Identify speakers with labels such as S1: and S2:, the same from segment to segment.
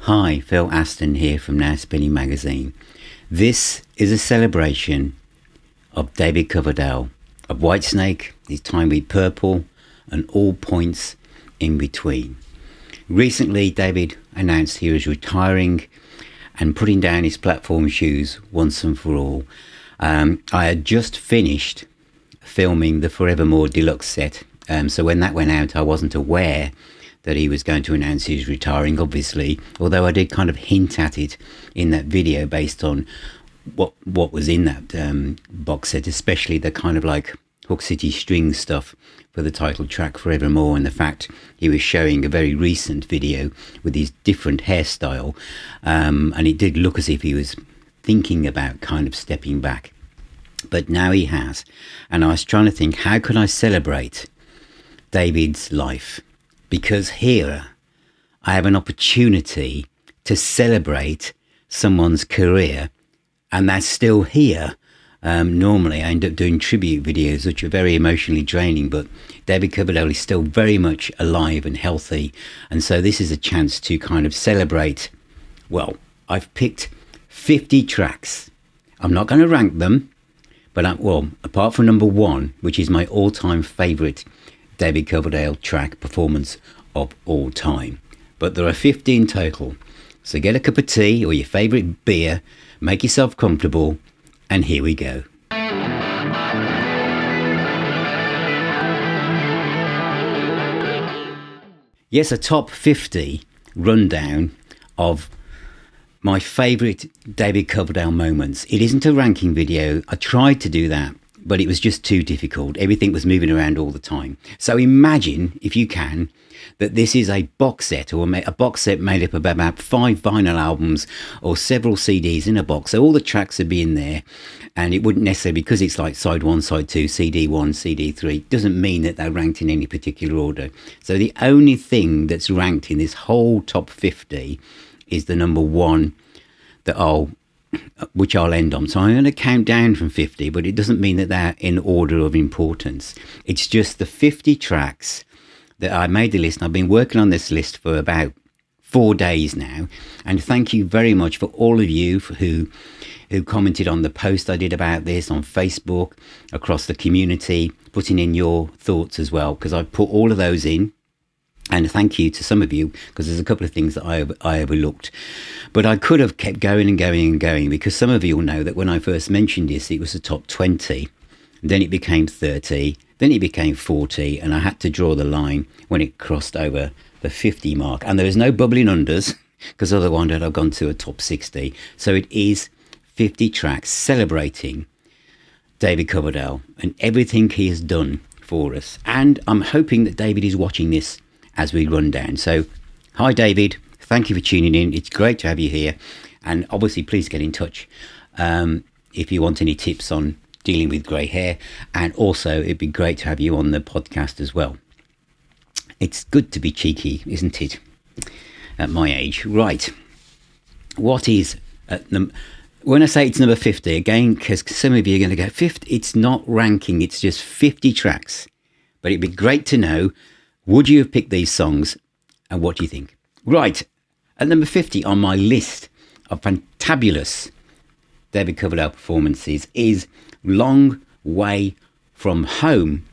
S1: Hi, Phil Aston here from Now Spinning Magazine. This is a celebration of David Coverdale, of Whitesnake, his time with Purple, and all points in between. Recently, David announced he was retiring and putting down his platform shoes once and for all. I had just finished filming the Forevermore Deluxe set, so when that went out, I wasn't aware that he was going to announce he was retiring, obviously, although I did kind of hint at it in that video based on what was in that box set, especially the kind of like Hook City string stuff for the title track Forevermore, and the fact he was showing a very recent video with his different hairstyle, and it did look as if he was thinking about kind of stepping back. But now he has, and I was trying to think, how can I celebrate David's life? Because here I have an opportunity to celebrate someone's career, and that's still here. Normally I end up doing tribute videos, which are very emotionally draining, but David Coverdale is still very much alive and healthy. And so this is a chance to kind of celebrate. Well, I've picked 50 tracks. I'm not going to rank them, but apart from number one, which is my all-time favourite David Coverdale track performance of all time. But there are 50 in total. So get a cup of tea or your favourite beer, make yourself comfortable, and here we go. Yes, a top 50 rundown of my favourite David Coverdale moments. It isn't a ranking video. I tried to do that, but it was just too difficult. Everything was moving around all the time. So imagine, if you can, that this is a box set, or a box set made up of about 5 vinyl albums or several CDs in a box. So all the tracks would be in there, and it wouldn't necessarily, because it's like side 1, side 2, CD 1, CD 3, doesn't mean that they're ranked in any particular order. So the only thing that's ranked in this whole top 50 is the number one which I'll end on. So I'm going to count down from 50, but it doesn't mean that they're in order of importance. It's just the 50 tracks that I made the list, and I've been working on this list for about 4 days now. And thank you very much for all of you who commented on the post I did about this on Facebook, across the community, putting in your thoughts as well, because I put all of those in. And thank you to some of you, because there's a couple of things that I overlooked. But I could have kept going and going and going, because some of you will know that when I first mentioned this, it was the top 20. Then it became 30. Then it became 40. And I had to draw the line when it crossed over the 50 mark. And there was no bubbling unders, because otherwise I'd have gone to a top 60. So it is 50 tracks celebrating David Coverdale and everything he has done for us. And I'm hoping that David is watching this as we run down. So, hi David, thank you for tuning in. It's great to have you here, and obviously please get in touch if you want any tips on dealing with grey hair, and also it'd be great to have you on the podcast as well. It's good to be cheeky, isn't it, at my age? Right, what is when I say it's number 50, again, because some of you are going to go 50, it's not ranking, it's just 50 tracks, but it'd be great to know, would you have picked these songs, and what do you think? Right, at number 50 on my list of fantabulous David Coverdale performances is Long Way From Home,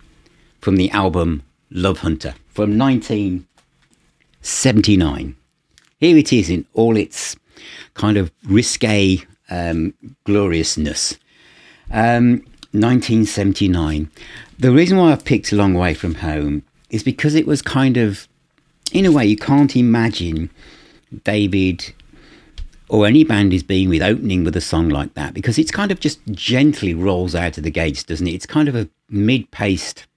S1: from the album Love Hunter from 1979. Here it is in all its kind of risque gloriousness. 1979. The reason why I picked Long Way From Home is because it was kind of, in a way, you can't imagine David or any band is being opening with a song like that, because it's kind of just gently rolls out of the gates, doesn't it? It's kind of a mid-paced,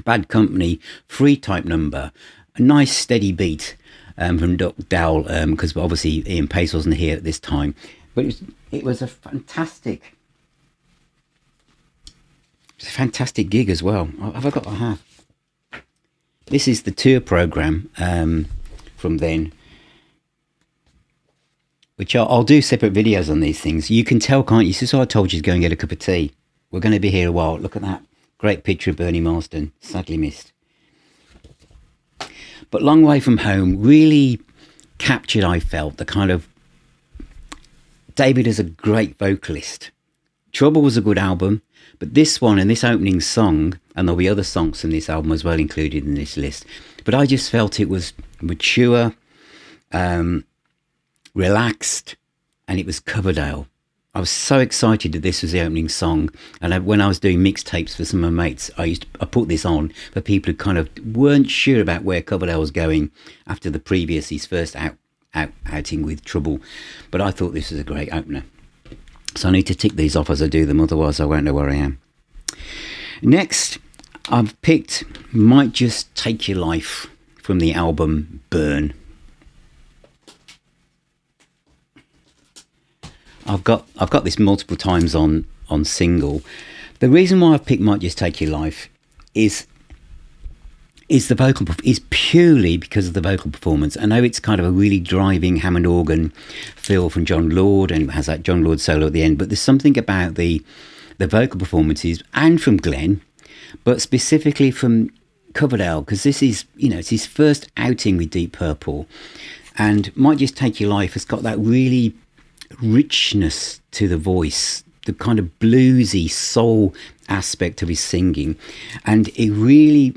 S1: Bad Company, free type number, a nice steady beat from Doc Dowell, because obviously Ian Pace wasn't here at this time. But it was a fantastic gig as well. Have I got a half? This is the tour program from then, which I'll do separate videos on these things. You can tell, can't you? This is why I told you to go and get a cup of tea. We're going to be here a while. Look at that. Great picture of Bernie Marsden. Sadly missed. But Long Way From Home really captured, I felt, the kind of David is a great vocalist. Trouble was a good album, but this one and this opening song, and there'll be other songs in this album as well included in this list, but I just felt it was mature, relaxed, and it was Coverdale. I was so excited that this was the opening song, and when I was doing mixtapes for some of my mates, I put this on for people who kind of weren't sure about where Coverdale was going after his first outing with Trouble, but I thought this was a great opener. So I need to tick these off as I do them, otherwise I won't know where I am. Next, I've picked Might Just Take Your Life from the album Burn. I've got this multiple times on single. The reason why I've picked Might Just Take Your Life is the vocal is purely because of the vocal performance. I know it's kind of a really driving Hammond organ feel from John Lord, and it has that John Lord solo at the end, but there's something about the vocal performances, and from Glenn, but specifically from Coverdale, because this is, it's his first outing with Deep Purple, and Might Just Take Your Life has got that really richness to the voice, the kind of bluesy soul aspect of his singing, and it really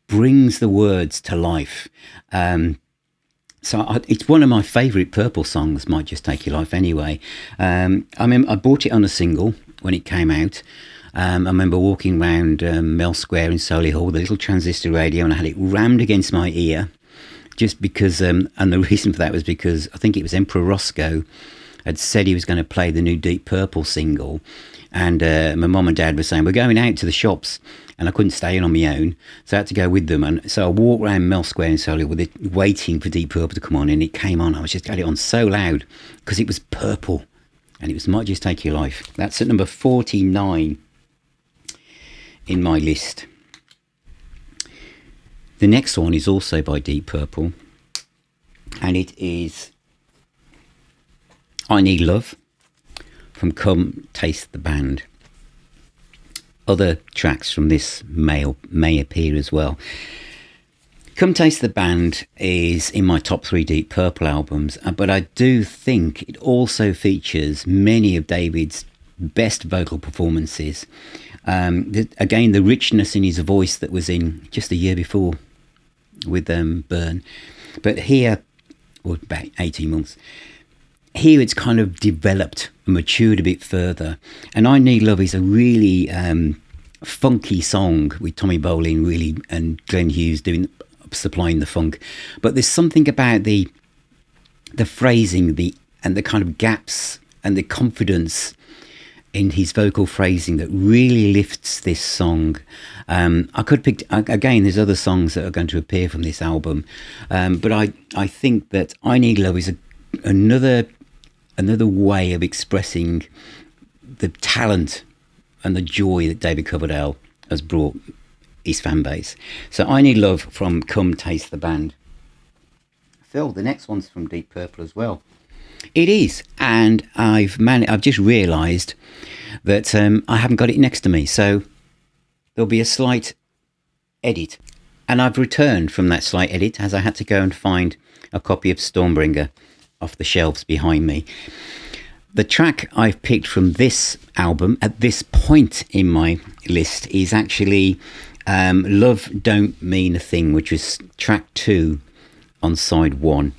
S1: brings the words to life. It's one of my favourite Purple songs, Might Just Take Your Life anyway. I bought it on a single when it came out. I remember walking around Mel Square in Solihull with a little transistor radio, and I had it rammed against my ear just because, and the reason for that was because I think it was Emperor Roscoe had said he was going to play the new Deep Purple single, and my mum and dad were saying, we're going out to the shops, and I couldn't stay in on my own, so I had to go with them. And so I walked around Mel Square in Solihull with it, waiting for Deep Purple to come on, and it came on. I was just had it on so loud because it was Purple, and it was Might Just Take Your Life. That's at number 49 in my list. The next one is also by Deep Purple, and it is I Need Love from Come Taste the Band. Other tracks from this may appear as well. Come Taste the Band is in my top 3 Deep Purple albums, but I do think it also features many of David's best vocal performances. Again, the richness in his voice that was in just the year before with Burn. But here, or about 18 months, here it's kind of developed and matured a bit further. And I Need Love is a really funky song with Tommy Bolin really and Glenn Hughes supplying the funk. But there's something about the phrasing, and the kind of gaps and the confidence in his vocal phrasing that really lifts this song. I could pick again. There's other songs that are going to appear from this album, but I think that I Need Love is another way of expressing the talent and the joy that David Coverdale has brought his fan base. So I Need Love from Come Taste the Band. Phil, the next one's from Deep Purple as well. It is, and I've just realised that I haven't got it next to me, so there'll be a slight edit. And I've returned from that slight edit as I had to go and find a copy of Stormbringer off the shelves behind me. The track I've picked from this album at this point in my list is actually Love Don't Mean a Thing, which was track 2 on side 1.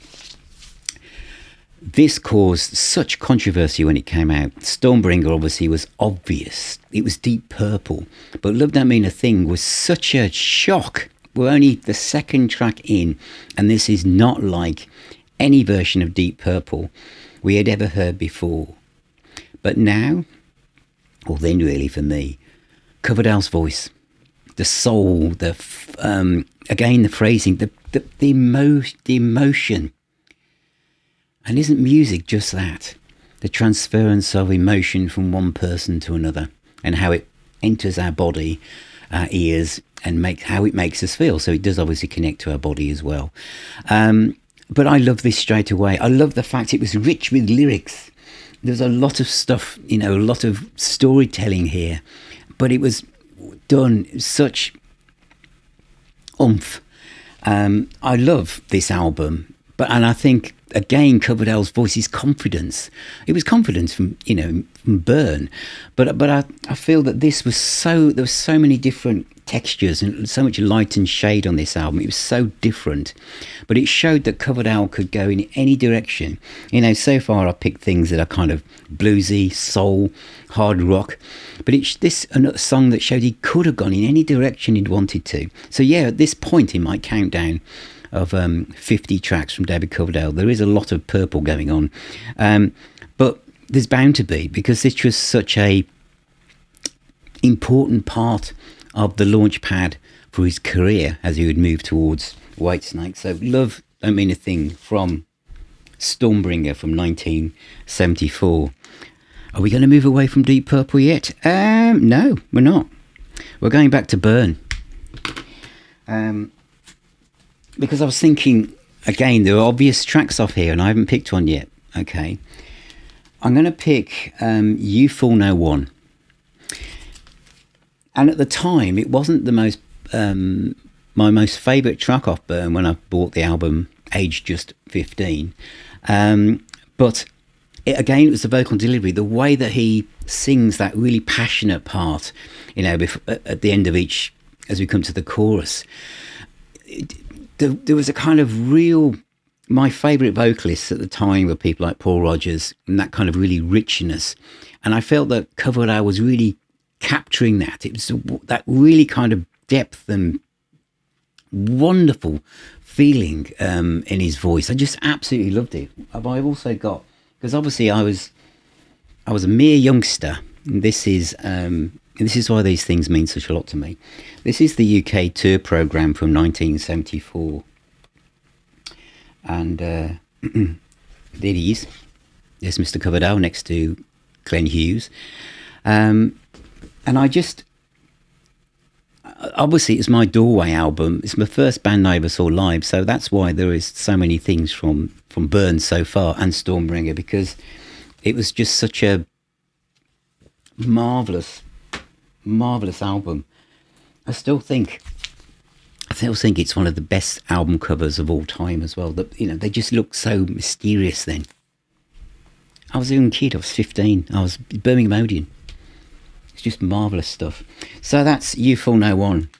S1: This caused such controversy when it came out. Stormbringer obviously was obvious. It was Deep Purple. But Love Don't Mean a Thing was such a shock. We're only the second track in, and this is not like any version of Deep Purple we had ever heard before. But now, or then really for me, Coverdale's voice, the soul, again the phrasing, the emotion. And isn't music just that? The transference of emotion from one person to another, and how it enters our body, our ears, and how it makes us feel. So it does obviously connect to our body as well. But I love this straight away. I love the fact it was rich with lyrics. There's a lot of stuff, a lot of storytelling here, but it was done such oomph. I love this album, and I think again, Coverdale's voice is confidence. It was confidence from from Burn, but I feel that this was there were so many different textures and so much light and shade on this album. It was so different, but it showed that Coverdale could go in any direction. So far I've picked things that are kind of bluesy, soul, hard rock, but it's this another song that showed he could have gone in any direction he'd wanted to. So yeah, at this point in my countdown of 50 tracks from David Coverdale, there is a lot of purple going on, but there's bound to be, because this was such a important part of the launch pad for his career as he would move towards Whitesnake. So Love Don't Mean a Thing from Stormbringer from 1974. Are we going to move away from Deep Purple yet? No, we're not. We're going back to Burn. Because I was thinking, again, there are obvious tracks off here and I haven't picked one yet. Okay. I'm going to pick You Fool No One. And at the time, it wasn't the most my most favourite track off Burn when I bought the album, aged just 15. But it was the vocal delivery, the way that he sings that really passionate part, at the end of each, as we come to the chorus. There was a kind of real... My favourite vocalists at the time were people like Paul Rodgers, and that kind of really richness. And I felt that Coverdale was really capturing that. It was that really kind of depth and wonderful feeling in his voice. I just absolutely loved it. I've also got, because obviously I was a mere youngster, and this is why these things mean such a lot to me. This is the UK tour programme from 1974, and there he is. There's Mr. Coverdale next to Glenn Hughes. And I just, obviously it's my doorway album. It's my first band I ever saw live. So that's why there is so many things from Burn so far and Stormbringer, because it was just such a marvellous album. I still think it's one of the best album covers of all time as well. They just look so mysterious then. I was a young kid, I was 15. I was Birminghamodian. It's just marvellous stuff. So that's You Fool No One.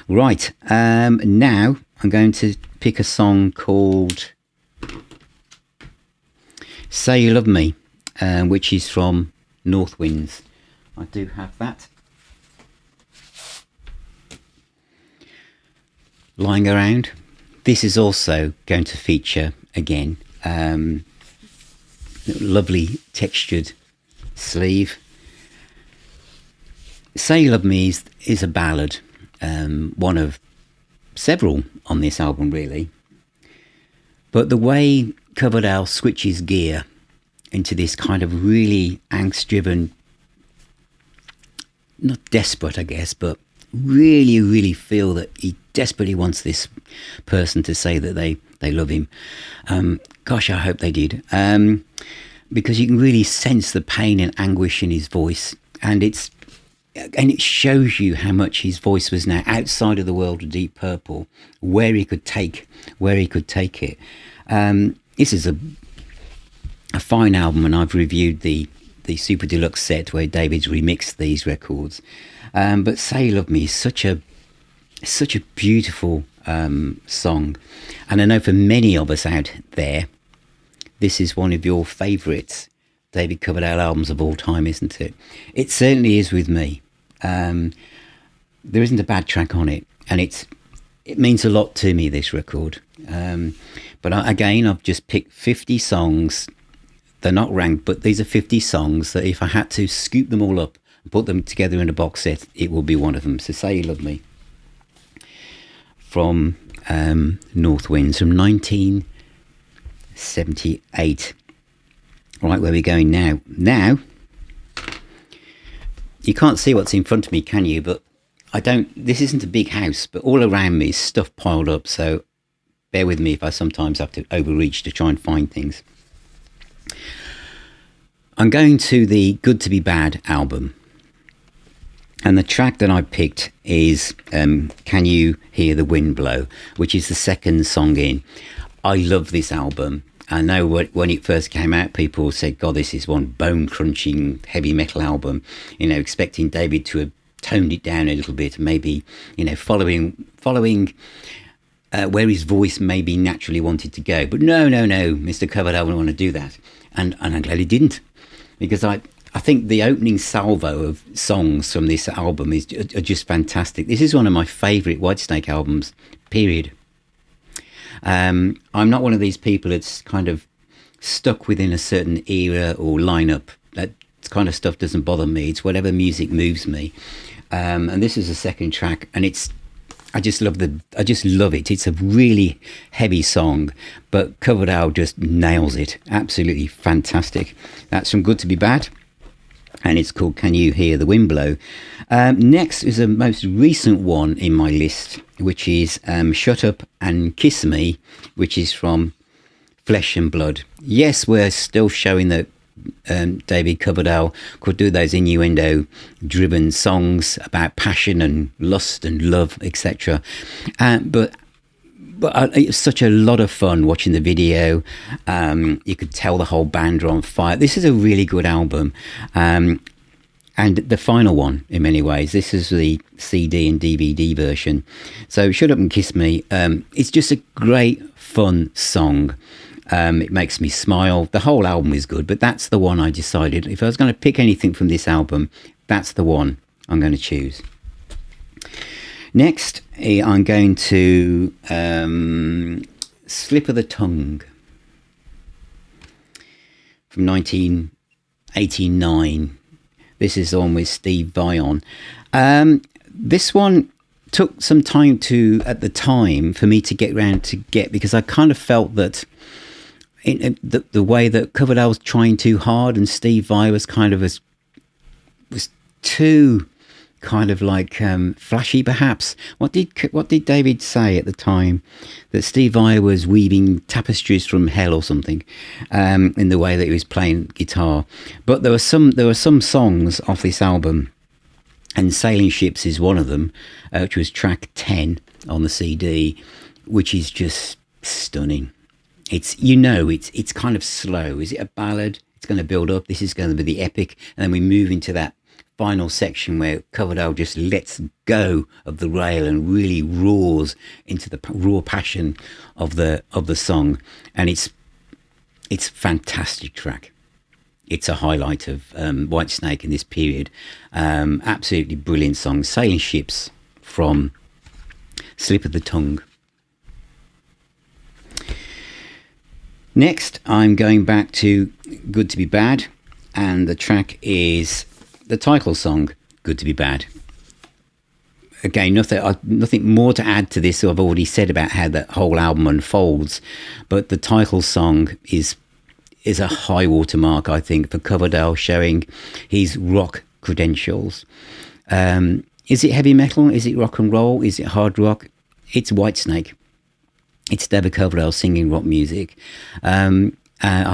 S1: Right, now I'm going to pick a song called Say You Love Me, which is from North Winds. I do have that lying around. This is also going to feature again. Lovely textured sleeve. Say You Love Me is a ballad, one of several on this album really. But the way Coverdale switches gear into this kind of really angst-driven, not desperate I guess, but really, really feel that he desperately wants this person to say that they love him. Gosh, I hope they did. Because you can really sense the pain and anguish in his voice, and it shows you how much his voice was now outside of the world of Deep Purple, where he could take it. This is a fine album, and I've reviewed the Super Deluxe set where David's remixed these records. But Say You Love Me is such a beautiful song, and I know for many of us out there, this is one of your favourite David Coverdale albums of all time, isn't it? It certainly is with me. There isn't a bad track on it, and it means a lot to me, this record. But I've just picked 50 songs. They're not ranked, but these are 50 songs that if I had to scoop them all up and put them together in a box set, it will be one of them. So Say You Love Me from North Winds from 1978. Right, where are we going now? Now, you can't see what's in front of me, can you? But this isn't a big house, but all around me is stuff piled up. So bear with me if I sometimes have to overreach to try and find things. I'm going to the Good to Be Bad album. And the track that I picked is Can You Hear the Wind Blow, which is the second song in. I love this album. I know when it first came out, people said, God, this is one bone-crunching heavy metal album, expecting David to have toned it down a little bit, maybe, following where his voice maybe naturally wanted to go. But no, Mr. Coverdale wouldn't want to do that. And I'm glad he didn't, because I think the opening salvo of songs from this album are just fantastic. This is one of my favourite Whitesnake albums, period. I'm not one of these people that's kind of stuck within a certain era or lineup. That kind of stuff doesn't bother me. It's whatever music moves me. And this is the second track, and I just love it. It's a really heavy song, but Coverdale just nails it. Absolutely fantastic. That's from Good to Be Bad, and it's called Can You Hear the Wind Blow? Next is the most recent one in my list, which is Shut Up and Kiss Me, which is from Flesh and Blood. Yes, we're still showing that David Coverdale could do those innuendo-driven songs about passion and lust and love, etc. But it was such a lot of fun watching the video. You could tell the whole band are on fire. This is a really good album. And the final one, in many ways, this is the CD and DVD version. So Shut Up and Kiss Me. It's just a great, fun song. It makes me smile. The whole album is good, but that's the one I decided. If I was going to pick anything from this album, that's the one I'm going to choose. Next, I'm going to Slip of the Tongue from 1989. This is the one with Steve Vai on. This one took some time at the time for me to get round to get, because I kind of felt that the way that Coverdale was trying too hard and Steve Vai was kind of was too kind of like flashy, perhaps. What did David say at the time? That Steve Vai was weaving tapestries from hell or something, in the way that he was playing guitar. But there were some songs off this album, and Sailing Ships is one of them, which was track 10 on the CD, which is just stunning. It's kind of slow. Is it a ballad? It's going to build up. This is going to be the epic, and then we move into that final section where Coverdale just lets go of the rail and really roars into the raw passion of the song, and it's a fantastic track. It's a highlight of Whitesnake in this period. Absolutely brilliant song. Sailing Ships from Slip of the Tongue. Next, I'm going back to Good to Be Bad, and the track is the title song, Good to Be Bad. Again, nothing more to add to this. I've already said about how that whole album unfolds, but the title song is a high watermark, I think, for Coverdale, showing his rock credentials. Is it heavy metal? Is it rock and roll? Is it hard rock? It's Whitesnake. It's David Coverdale singing rock music. I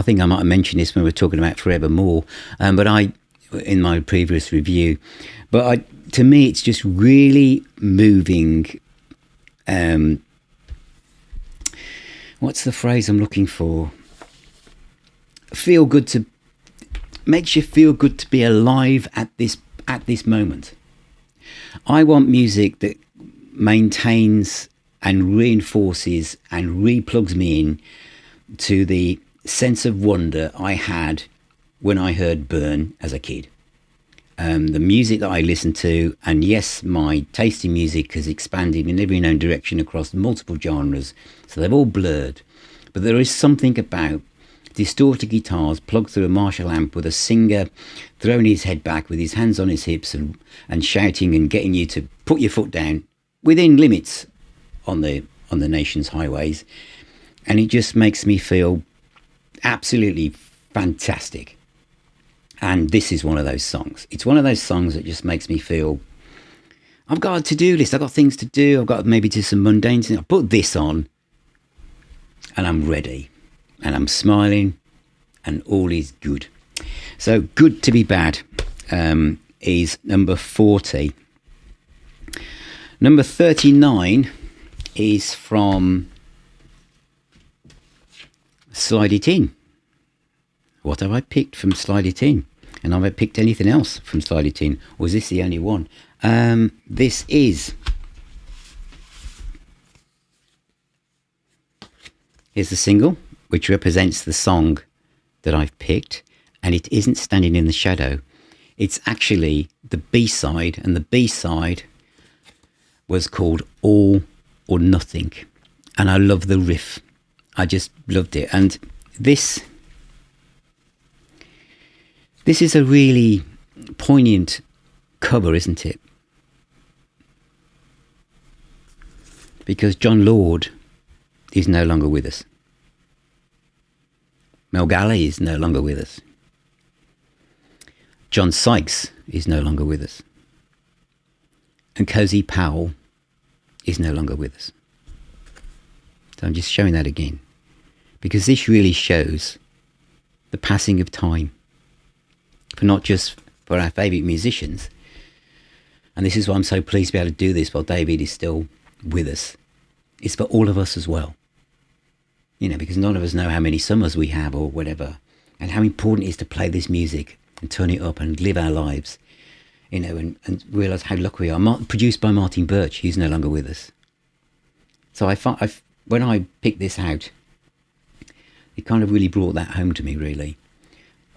S1: think I might have mentioned this when we were talking about Forevermore, but in my previous review. But to me, it's just really moving. What's the phrase I'm looking for? Makes you feel good to be alive at this moment. I want music that maintains and reinforces and replugs me in to the sense of wonder I had when I heard Burn as a kid. The music that I listened to, and yes, my taste in music has expanded in every known direction across multiple genres, so they've all blurred. But there is something about distorted guitars plugged through a Marshall amp with a singer throwing his head back with his hands on his hips and shouting and getting you to put your foot down within limits on the nation's highways, and it just makes me feel absolutely fantastic. And this is one of those songs. It's one of those songs that just makes me feel I've got a to-do list, I've got things to do, I've got maybe do some mundane things. I put this on and I'm ready and I'm smiling and all is good. So Good to Be Bad is number 40. Number 39 is from Slide It In. What have I picked from Slide It In? And have I picked anything else from Slide It In? Or is this the only one? This is... Here's the single, which represents the song that I've picked. And it isn't Standing in the Shadow. It's actually the B-side. And the B-side was called All or Nothing. And I love the riff. I just loved it. And this is a really poignant cover, isn't it? Because John Lord is no longer with us. Mel Galley is no longer with us. John Sykes is no longer with us. And Cozy Powell is no longer with us. So I'm just showing that again. Because this really shows the passing of time. For not just for our favourite musicians. And this is why I'm so pleased to be able to do this while David is still with us. It's for all of us as well. You know, because none of us know how many summers we have or whatever. And how important it is to play this music and turn it up and live our lives. You know, and realise how lucky we are. Produced by Martin Birch, he's no longer with us. So when I picked this out, it kind of really brought that home to me, really.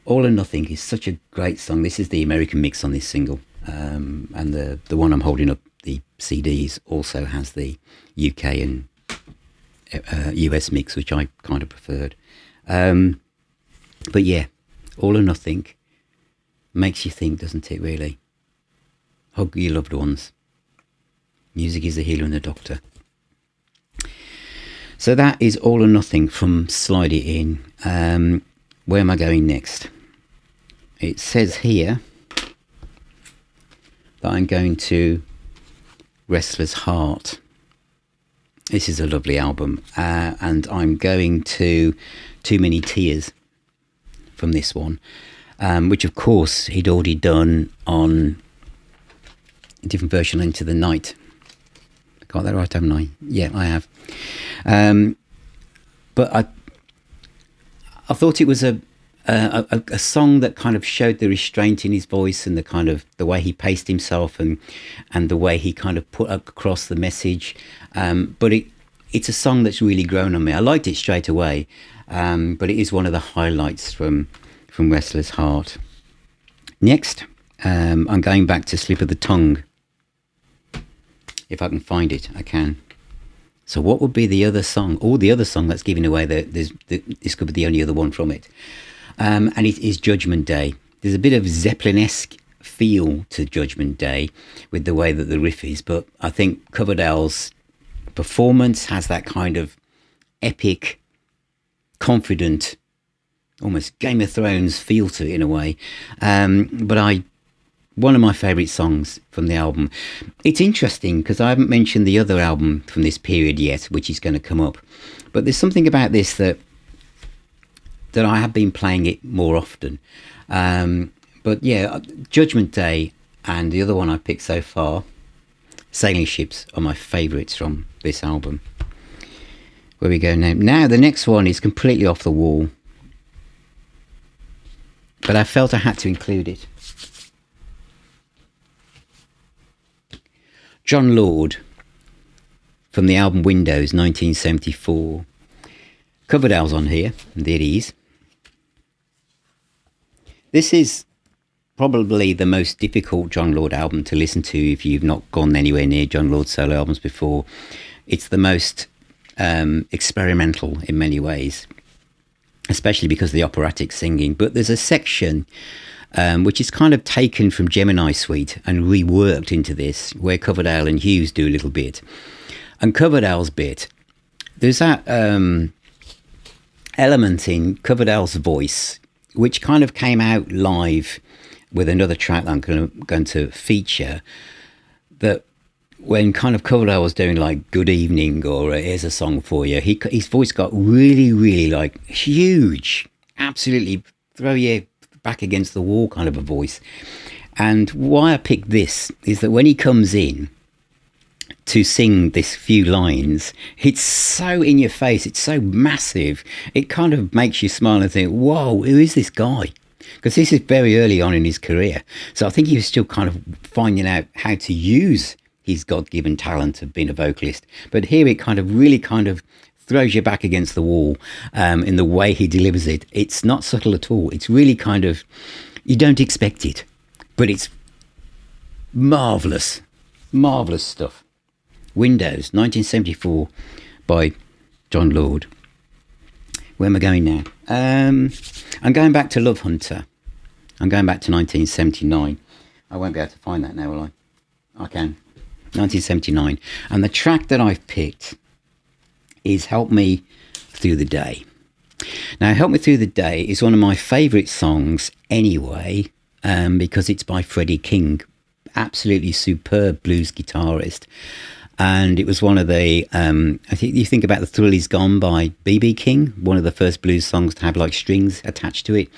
S1: All or Nothing is such a great song. This is the American mix on this single. And the one I'm holding up, the CDs, also has the UK and US mix, which I kind of preferred. But yeah, All or Nothing makes you think, doesn't it, really? Hug your loved ones. Music is the healer and the doctor. So that is All or Nothing from Slide It In. Where am I going next? It says here that I'm going to Restless Heart. This is a lovely album. And I'm going to Too Many Tears from this one. Which, of course, he'd already done on a different version, Into the Night. Got that right, haven't I? Yeah, I have. But I thought it was a song that kind of showed the restraint in his voice and the kind of the way he paced himself and the way he kind of put across the message. But it's a song that's really grown on me. I liked it straight away, but it is one of the highlights from Restless Heart. Next, I'm going back to Slip of the Tongue. If I can find it, I can. So what would be the other song, or the other song that's giving away this could be the only other one from it. And it is Judgment Day. There's a bit of Zeppelin-esque feel to Judgment Day with the way that the riff is, but I think Coverdale's performance has that kind of epic, confident, almost Game of Thrones feel to it in a way. But one of my favourite songs from the album. It's interesting because I haven't mentioned the other album from this period yet, which is going to come up. But there's something about this that I have been playing it more often. But yeah, Judgment Day and the other one I picked so far, Sailing Ships, are my favourites from this album. Where we go now. Now the next one is completely off the wall. But I felt I had to include it. John Lord from the album Windows 1974. Coverdale's on here, and there he is. This is probably the most difficult John Lord album to listen to if you've not gone anywhere near John Lord's solo albums before. It's the most experimental in many ways, especially because of the operatic singing. But there's a section which is kind of taken from Gemini Suite and reworked into this, where Coverdale and Hughes do a little bit. And Coverdale's bit, there's that element in Coverdale's voice, which kind of came out live with another track that I'm going to feature, that when kind of Coverdale was doing like Good Evening or Here's a Song for You, his voice got really, really like huge, absolutely throw you back against the wall kind of a voice. And why I picked this is that when he comes in, to sing this few lines. It's so in your face. It's so massive. It kind of makes you smile and think, whoa, who is this guy? Because this is very early on in his career. So I think he was still kind of finding out how to use his God-given talent of being a vocalist. But here it kind of really kind of throws you back against the wall in the way he delivers it. It's not subtle at all. It's really kind of, you don't expect it, but it's marvellous, marvellous stuff. Windows, 1974 by John Lord. Where am I going now? I'm going back to Love Hunter. I'm going back to 1979. I won't be able to find that now, will I? I can. 1979. And the track that I've picked is Help Me Through the Day. Now, Help Me Through the Day is one of my favourite songs anyway, because it's by Freddie King, absolutely superb blues guitarist. And it was one of the, I think you think about The Thrill Is Gone by B.B. King, one of the first blues songs to have like strings attached to it.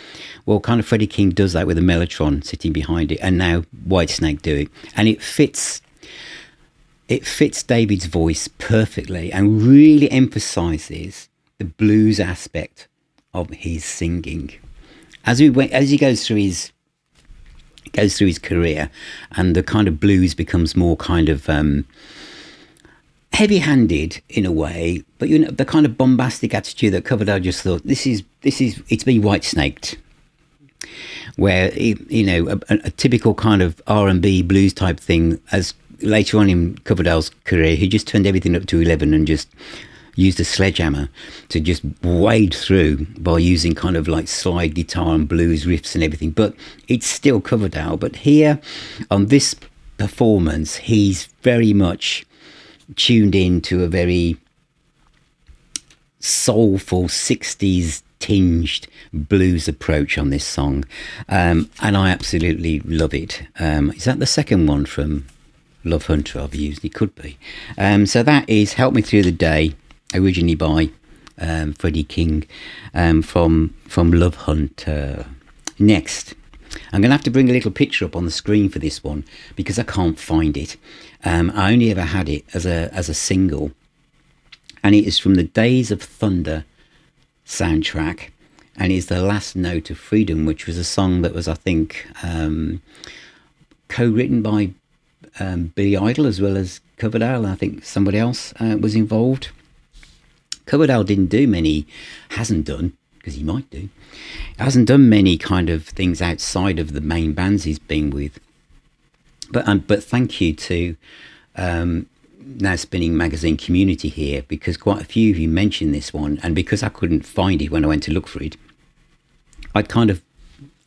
S1: Well, kind of Freddie King does that with a mellotron sitting behind it, and now Whitesnake do it. And it fits David's voice perfectly and really emphasises the blues aspect of his singing. As he goes through his career, and the kind of blues becomes more kind of heavy-handed in a way, but you know, the kind of bombastic attitude that Coverdale just thought, it's been Whitesnaked, where a typical kind of R&B blues type thing. As later on in Coverdale's career, he just turned everything up to 11 and just used a sledgehammer to just wade through by using kind of like slide guitar and blues riffs and everything. But it's still Coverdale. But here on this performance, he's very much tuned in to a very soulful 60s tinged blues approach on this song, and I absolutely love it. Is that the second one from Love Hunter I've used? It could be. So that is Help Me Through the Day, originally by Freddie King, from Love Hunter. Next, I'm going to have to bring a little picture up on the screen for this one because I can't find it. I only ever had it as a single, and it is from the Days of Thunder soundtrack, and is The Last Note of Freedom, which was a song that was, I think, co-written by Billy Idol as well as Coverdale. I think somebody else was involved. Coverdale hasn't done, because he might do, hasn't done many kind of things outside of the main bands he's been with. But thank you to Now Spinning Magazine community here, because quite a few of you mentioned this one, and because I couldn't find it when I went to look for it, I'd kind of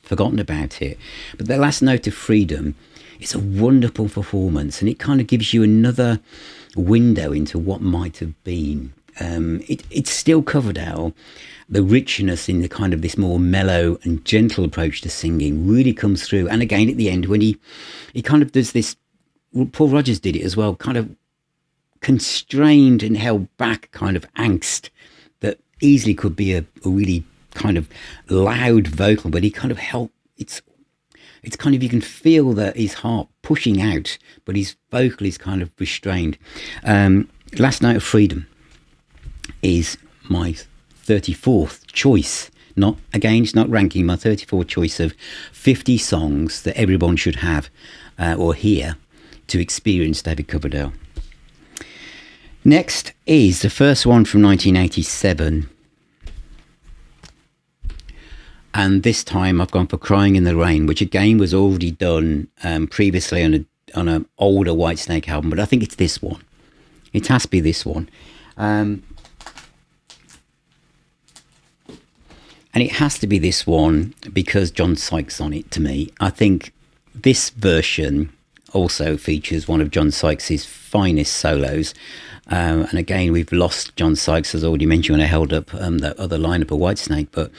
S1: forgotten about it. But The Last Note of Freedom is a wonderful performance, and it kind of gives you another window into what might have been. It's still Coverdale. The richness in the kind of this more mellow and gentle approach to singing really comes through. And again, at the end, when he kind of does this, Paul Rodgers did it as well, kind of constrained and held back kind of angst that easily could be a really kind of loud vocal, but he kind of held, it's kind of, you can feel that his heart pushing out, but his vocal is kind of restrained. Last Night of Freedom is my 34th choice. It's not ranking, my 34th choice of 50 songs that everyone should have or hear to experience David Coverdale. Next is the first one from 1987. And this time I've gone for Crying in the Rain, which again was already done previously on an older Whitesnake album, but I think it's this one. It has to be this one. And it has to be this one because John Sykes on it to me. I think this version also features one of John Sykes' finest solos. And again, we've lost John Sykes, as already mentioned, when I held up that other lineup of Whitesnake. But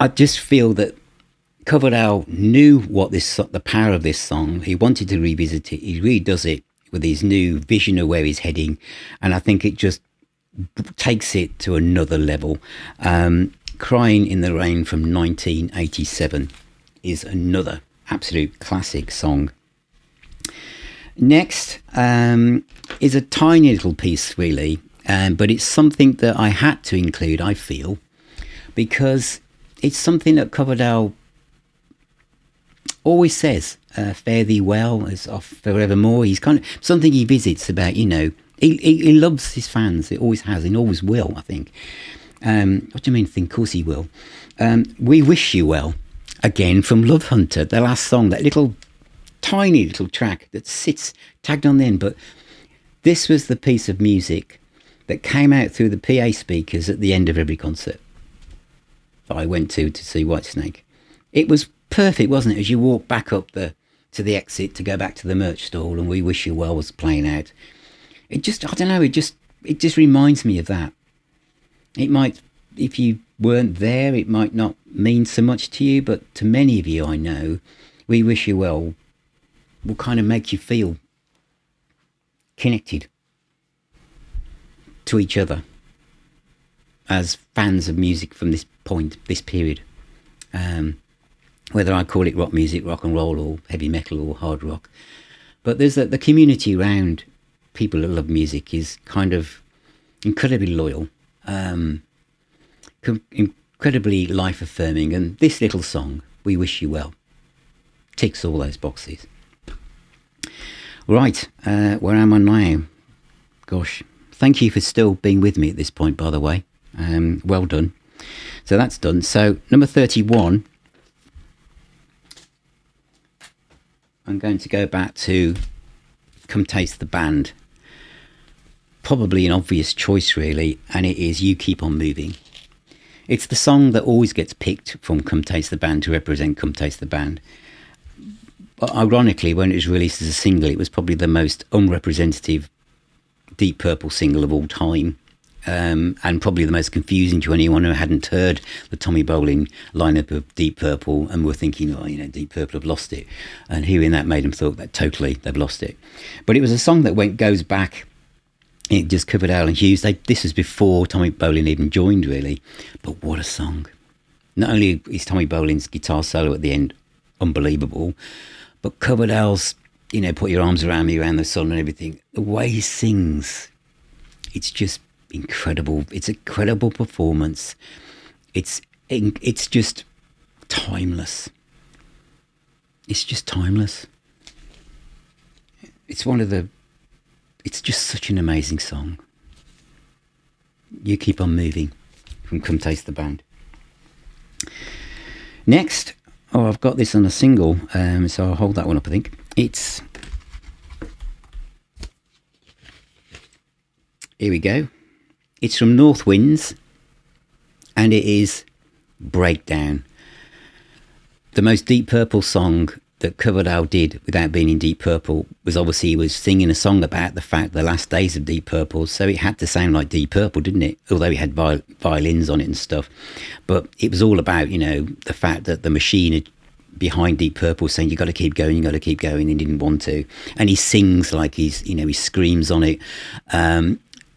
S1: I just feel that Coverdale knew the power of this song. He wanted to revisit it. He really does it with his new vision of where he's heading. And I think it just takes it to another level. Crying in the Rain from 1987 is another absolute classic song. Next is a tiny little piece, really, but it's something that I had to include, I feel, because it's something that Coverdale always says, fare thee well, is off forevermore. He's kind of something he visits about, he loves his fans. It always has and always will, I think. What do you mean, think? Of course he will. We wish you well, again, from Love Hunter, the last song, that little tiny little track that sits tagged on the end. But this was the piece of music that came out through the PA speakers at the end of every concert that I went to see Whitesnake. It was perfect, wasn't it? As you walk back up to the exit to go back to the merch stall, and We Wish You Well was playing out. It just, I don't know, it just reminds me of that. It might, if you weren't there, it might not mean so much to you, but to many of you I know, We Wish You Well will kind of make you feel connected to each other as fans of music from this point, this period. Whether I call it rock music, rock and roll, or heavy metal, or hard rock. But there's the community around people that love music is kind of incredibly loyal, incredibly life-affirming, and this little song, We Wish You Well, ticks all those boxes. Right, where am I now? Gosh, thank you for still being with me at this point, by the way. Well done. So that's done. So number 31, I'm going to go back to Come Taste the Band. Probably an obvious choice, really, and it is You Keep On Moving. It's the song that always gets picked from Come Taste the Band to represent Come Taste the Band. But ironically, when it was released as a single, it was probably the most unrepresentative Deep Purple single of all time. And probably the most confusing to anyone who hadn't heard the Tommy Bolin lineup of Deep Purple and were thinking, Deep Purple have lost it. And hearing that made them thought that totally they've lost it. But it was a song that goes back. It just covered Al and Hughes. This was before Tommy Bolin even joined, really. But what a song. Not only is Tommy Bolin's guitar solo at the end unbelievable, but Coverdale's, Put Your Arms Around Me, Around the Sun and everything. The way he sings, it's just incredible. It's a credible performance. It's just timeless. It's just timeless. It's just such an amazing song. You Keep On Moving from Come Taste the Band. Next, I've got this on a single, so I'll hold that one up, I think. Here we go. It's from North Winds, and it is Breakdown. The most Deep Purple song that Coverdale did without being in Deep Purple was obviously he was singing a song about the last days of Deep Purple, so it had to sound like Deep Purple, didn't it? Although he had violins on it and stuff. But it was all about, the fact that the machine behind Deep Purple saying, you got to keep going, and he didn't want to. And he sings like he screams on it.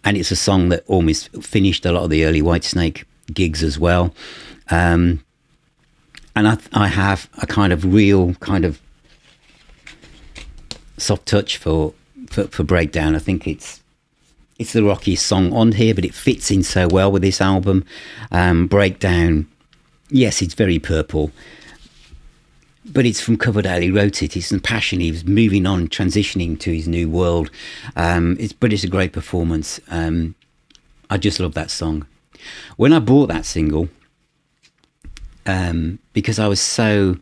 S1: And it's a song that almost finished a lot of the early Whitesnake gigs as well. And I have a kind of real kind of soft touch for Breakdown. I think it's the rockiest song on here, but it fits in so well with this album. Breakdown, yes, it's very Purple, but it's from Coverdale. He wrote it. It's some passion. He was moving on, transitioning to his new world. But it's a great performance. I just love that song. When I bought that single, because I was so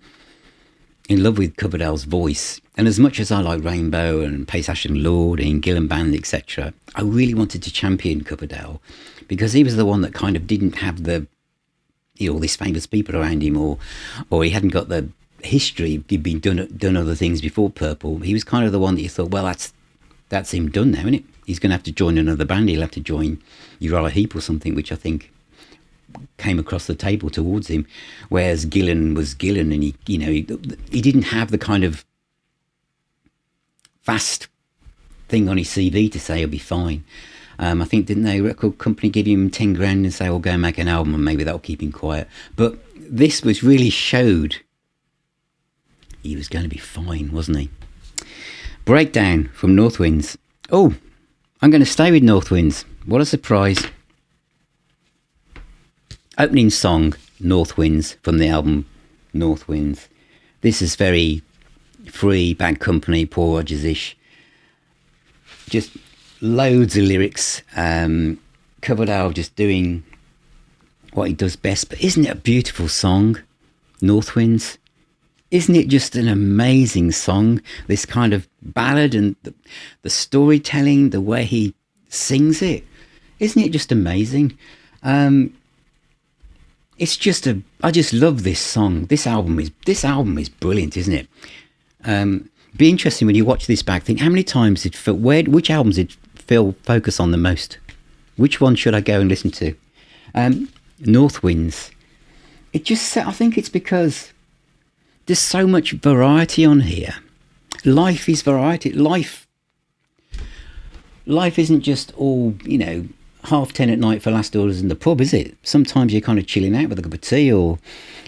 S1: in love with Coverdale's voice, and as much as I like Rainbow and Pace Ash and Lord and Gillan Band, etc., I really wanted to champion Coverdale because he was the one that kind of didn't have all these famous people around him, or he hadn't got the history. He'd been done other things before Purple. He was kind of the one that you thought, well, that's him done now, isn't it? He's going to have to join another band. He'll have to join Uriah Heep or something, which I think came across the table towards him. Whereas Gillan was Gillan, and he didn't have the kind of fast thing on his CV to say he'll be fine. I think, didn't they, record company give him 10 grand and say, well, go and make an album and maybe that'll keep him quiet. But this was really showed he was going to be fine, wasn't he? Breakdown from North Winds. Oh, I'm going to stay with North Winds. What a surprise. Opening song, North Winds, from the album North Winds. This is very free, Bad Company, Paul Rodgers-ish. Just loads of lyrics. Coverdale just doing what he does best. But isn't it a beautiful song, North Winds? Isn't it just an amazing song? This kind of ballad and the storytelling, the way he sings it. Isn't it just amazing? It's just I just love this song. This album is brilliant, isn't it? Be interesting when you watch this back. Think how many times did Phil? Which albums did Phil focus on the most? Which one should I go and listen to? North Winds. I think it's because there's so much variety on here. Life is variety. Life isn't just all, 10:30 at night for last orders in the pub, is it? Sometimes you're kind of chilling out with a cup of tea, or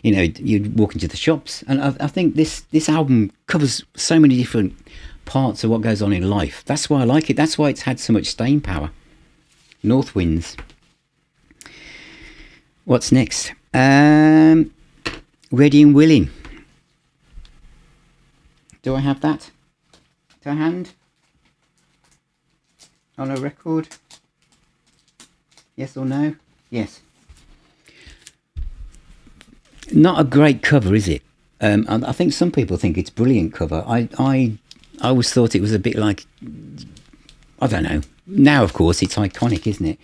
S1: you're walking to the shops. And I think this album covers so many different parts of what goes on in life. That's why I like it. That's why it's had so much staying power. North Winds. What's next? Ready and Willing. Do I have that to hand on a record? Yes or no? Yes. Not a great cover, is it? I think some people think it's a brilliant cover. I always thought it was a bit like, I don't know. Now, of course, it's iconic, isn't it?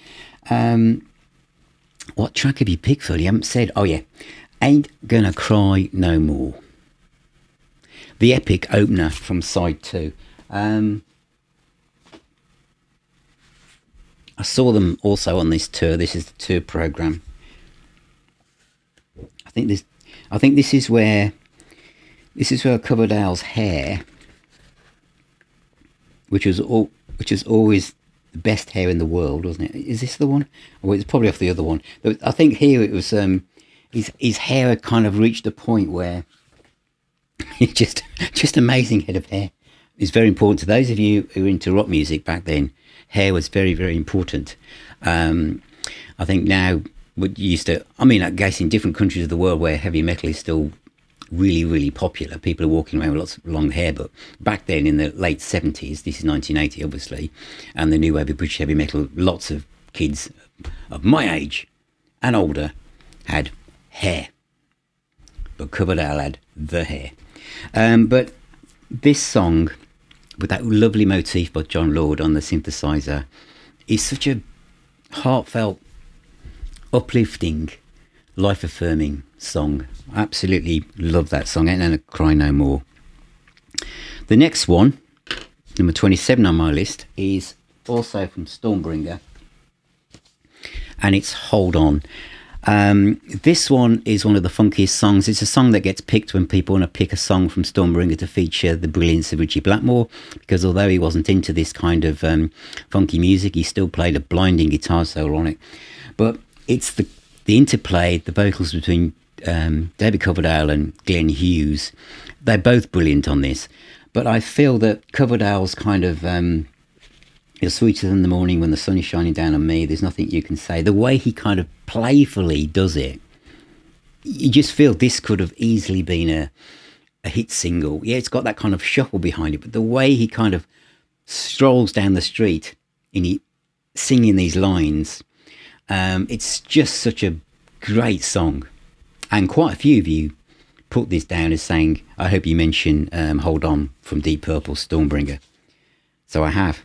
S1: What track have you picked, Phil? You haven't said. Oh, yeah. Ain't Gonna Cry No More. The epic opener from side 2. I saw them also on this tour. This is the tour program. I think this is where Coverdale's hair, which was always the best hair in the world, wasn't it? Is this the one? Well, it's probably off the other one. But I think here it was his hair had kind of reached a point where it's just amazing head of hair. It's very important to those of you who were into rock music back then. Hair was very, very important. I think now, I guess in different countries of the world where heavy metal is still really, really popular, people are walking around with lots of long hair. But back then in the late 70s, this is 1980 obviously, and the new wave of British heavy metal, lots of kids of my age and older had hair. But Coverdale had the hair. But this song, with that lovely motif by John Lord on the synthesizer, is such a heartfelt, uplifting, life-affirming song. I absolutely love that song. Ain't Gonna Cry No More. The next one, number 27 on my list, is also from Stormbringer, and it's Hold On. This one is one of the funkiest songs. It's a song that gets picked when people want to pick a song from Stormbringer to feature the brilliance of Ritchie Blackmore, because although he wasn't into this kind of funky music, he still played a blinding guitar solo on it. But it's the interplay, the vocals between David Coverdale and Glenn Hughes. They're both brilliant on this. But I feel that Coverdale's kind of You're sweeter than the morning when the sun is shining down on me. There's nothing you can say. The way he kind of playfully does it, you just feel this could have easily been a hit single. Yeah, it's got that kind of shuffle behind it, but the way he kind of strolls down the street in singing these lines, it's just such a great song. And quite a few of you put this down as saying, I hope you mention Hold On from Deep Purple's Stormbringer. So I have.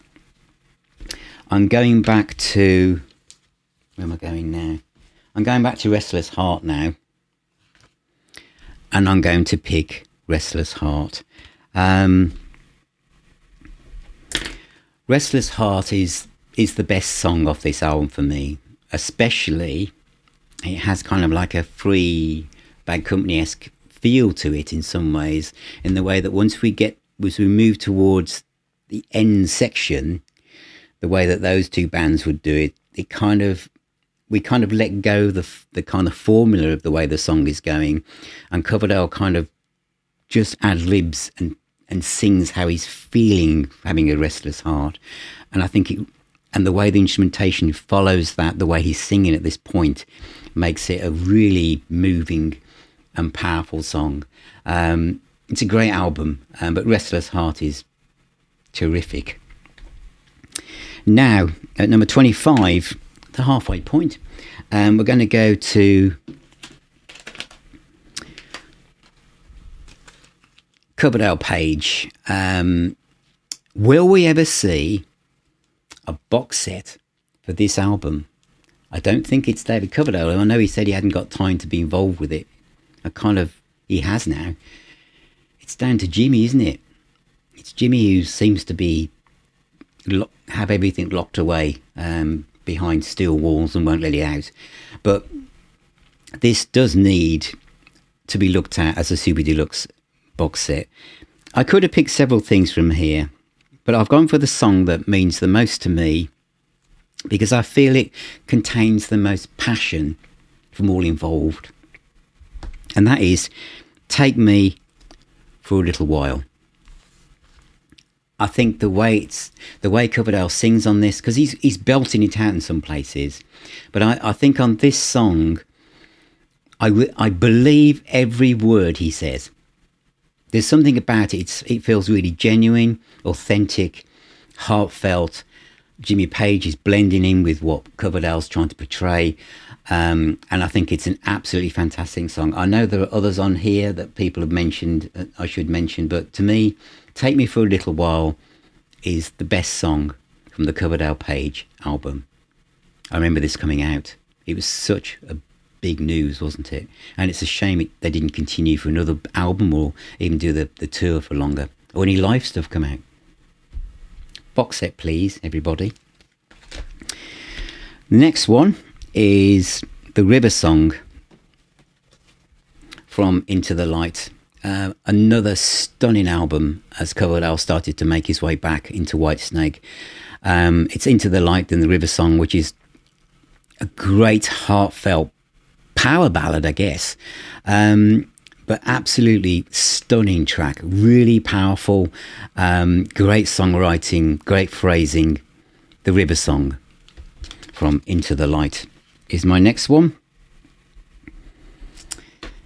S1: I'm going back to... Where am I going now? I'm going back to Restless Heart now. And I'm going to pick Restless Heart. Restless Heart is the best song off this album for me. Especially, it has kind of like a free Bad Company-esque feel to it in some ways. In the way that once we move towards the end section, the way that those two bands would do it, we kind of let go the kind of formula of the way the song is going, and Coverdale kind of just ad-libs and and sings how he's feeling, having a restless heart. And I think and the way the instrumentation follows that, the way he's singing at this point, makes it a really moving and powerful song. It's a great album, but Restless Heart is terrific. Now, at number 25, the halfway point, we're going to go to Coverdale Page. Will we ever see a box set for this album? I don't think it's David Coverdale. I know he said he hadn't got time to be involved with it. He has now. It's down to Jimmy, isn't it? It's Jimmy who seems to have everything locked away behind steel walls and won't let it out. But this does need to be looked at as a Super Deluxe box set. I could have picked several things from here, but I've gone for the song that means the most to me because I feel it contains the most passion from all involved. And that is Take Me for a Little While. I think the way Coverdale sings on this, because he's belting it out in some places, but I think on this song, I believe every word he says. There's something about it. It feels really genuine, authentic, heartfelt. Jimmy Page is blending in with what Coverdale's trying to portray. And I think it's an absolutely fantastic song. I know there are others on here that people have mentioned, I should mention, but to me, Take Me for a Little While is the best song from the Coverdale Page album. I remember this coming out. It was such a big news, wasn't it? And it's a shame they didn't continue for another album or even do the tour for longer or any live stuff come out. Box set, please, everybody. The next one is the River Song from Into the Light. Another stunning album as Coverdale started to make his way back into Whitesnake. It's Into the Light and the River Song, which is a great heartfelt power ballad, I guess. But absolutely stunning track, really powerful, great songwriting, great phrasing. The River Song from Into the Light is my next one.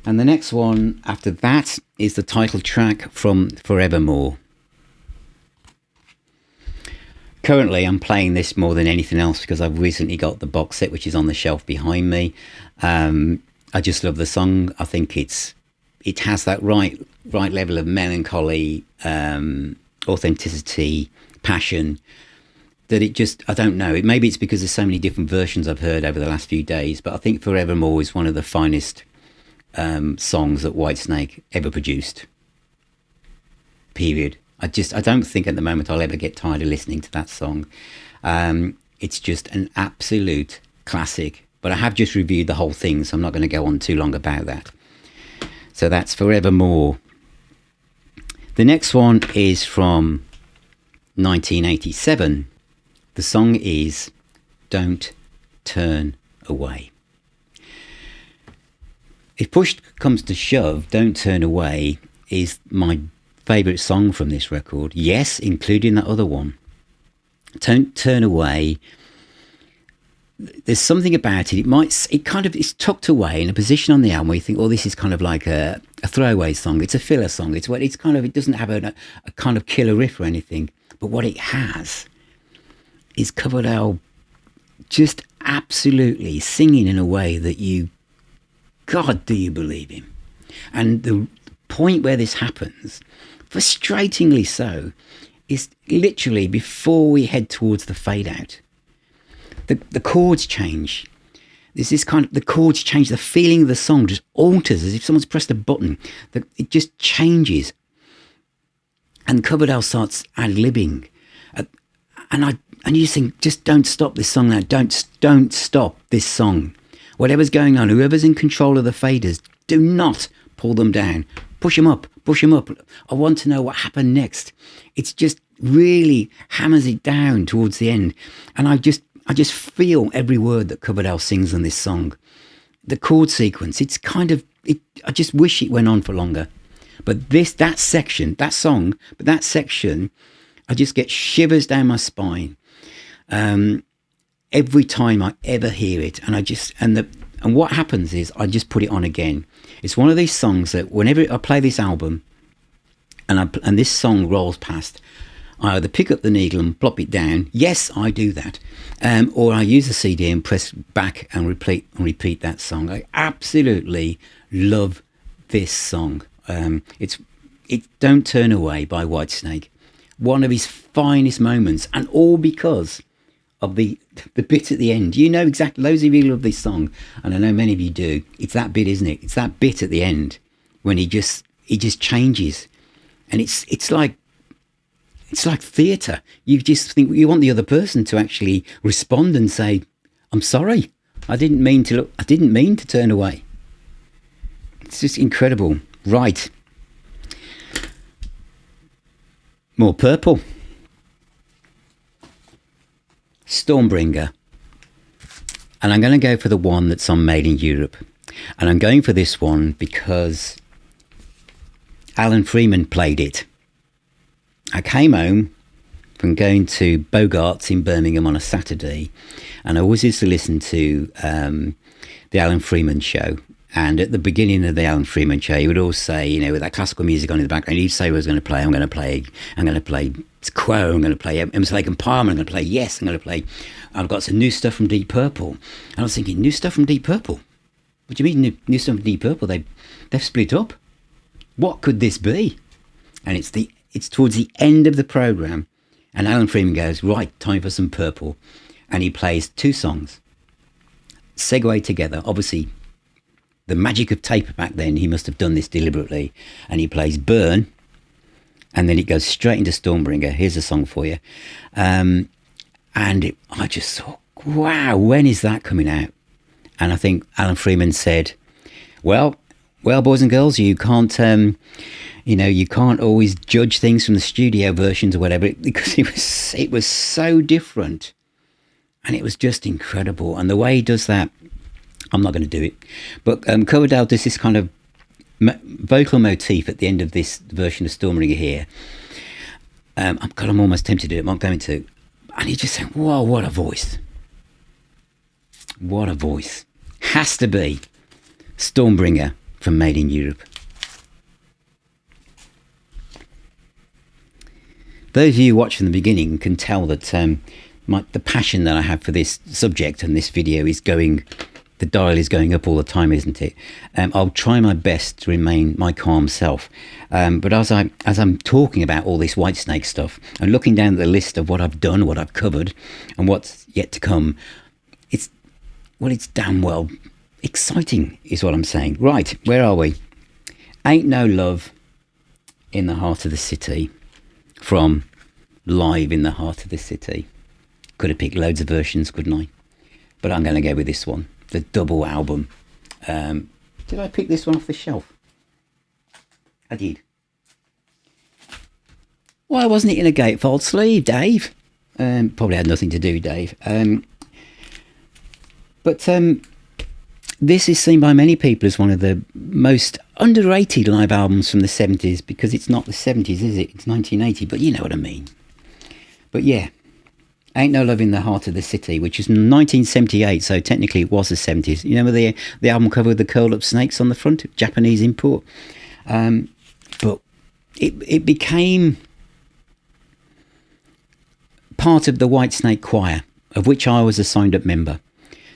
S1: And the next one after that is the title track from Forevermore. Currently, I'm playing this more than anything else because I've recently got the box set, which is on the shelf behind me. I just love the song. I think it has that right level of melancholy, authenticity, passion, that it just, I don't know. Maybe it's because there's so many different versions I've heard over the last few days, but I think Forevermore is one of the finest songs that Whitesnake ever produced. Period. I don't think at the moment I'll ever get tired of listening to that song. It's just an absolute classic, but I have just reviewed the whole thing, so I'm not going to go on too long about that. So that's Forevermore. The next one is from 1987. The song is Don't Turn Away. If push comes to shove, Don't Turn Away is my favourite song from this record. Yes, including that other one. Don't Turn Away. There's something about it. It's tucked away in a position on the album where you think, oh, this is kind of like a throwaway song. It's a filler song. It doesn't have a kind of killer riff or anything. But what it has is Coverdale just absolutely singing in a way that God, do you believe him? And the point where this happens, frustratingly so, is literally before we head towards the fade out. The chords change. There's this the chords change. The feeling of the song just alters as if someone's pressed a button. It just changes. And Coverdale starts ad-libbing. And you think, just don't stop this song now. Don't stop this song. Whatever's going on, whoever's in control of the faders, do not pull them down. Push them up. I want to know what happened next. It's just really hammers it down towards the end. And I just feel every word that Coverdale sings on this song. The chord sequence, I just wish it went on for longer. But that section, I just get shivers down my spine every time I ever hear it. And what happens is I just put it on again. It's one of these songs that whenever I play this album and this song rolls past, I either pick up the needle and plop it down. Yes, I do that. Or I use the CD and press back and repeat that song. I absolutely love this song. It's Don't Turn Away by Whitesnake. One of his finest moments, and all because of the bit at the end. You know exactly, those of you who love this song, and I know many of you do, it's that bit, isn't it? It's that bit at the end when he just changes. And it's like theatre. You just think you want the other person to actually respond and say, "I'm sorry. I didn't mean to turn away." It's just incredible. Right. More Purple. Stormbringer. And I'm going to go for the one that's on Made in Europe. And I'm going for this one because Alan Freeman played it. I came home from going to Bogart's in Birmingham on a Saturday, and I always used to listen to the Alan Freeman show. And at the beginning of the Alan Freeman show, he would always say, you know, with that classical music on in the background, he'd say, "I was going to play, I'm going to play Quo, I'm going to play Emerson, Lake and Palmer, I'm going to play Yes, I'm going to play, I've got some new stuff from Deep Purple." And I was thinking, new stuff from Deep Purple? What do you mean new stuff from Deep Purple? They've split up. What could this be? And it's towards the end of the programme, and Alan Freeman goes, "Right, time for some Purple." And he plays two songs, segue together. Obviously, the magic of tape back then, he must have done this deliberately. And he plays Burn, and then it goes straight into Stormbringer. Here's a song for you. I just thought, wow, when is that coming out? And I think Alan Freeman said, well, boys and girls, you can't, you can't always judge things from the studio versions or whatever, because it was so different. And it was just incredible. And the way he does that, I'm not going to do it. But Coverdale does this kind of vocal motif at the end of this version of Stormbringer here. I'm almost tempted to do it. I'm not going to. And he just said, "Whoa, what a voice. What a voice." Has to be Stormbringer from Made in Europe. Those of you who watch from the beginning can tell that the passion that I have for this subject and this video is going... The dial is going up all the time, isn't it? I'll try my best to remain my calm self. But as I'm talking about all this Whitesnake stuff and looking down at the list of what I've done, what I've covered, and what's yet to come, it's damn well exciting, is what I'm saying. Right, where are we? Ain't No Love in the Heart of the City from Live in the Heart of the City. Could have picked loads of versions, couldn't I? But I'm going to go with this one. The double album. Did I pick this one off the shelf? I did. Why wasn't it in a gatefold sleeve, Dave? Probably had nothing to do, Dave. But this is seen by many people as one of the most underrated live albums from the 70s, because it's not the 70s, is it? It's 1980, but you know what I mean. But yeah. Ain't No Love in the Heart of the City, which is 1978, so technically it was the 70s. You remember the album cover with the curled up snakes on the front, Japanese import? But it became part of the Whitesnake choir, of which I was a signed up member.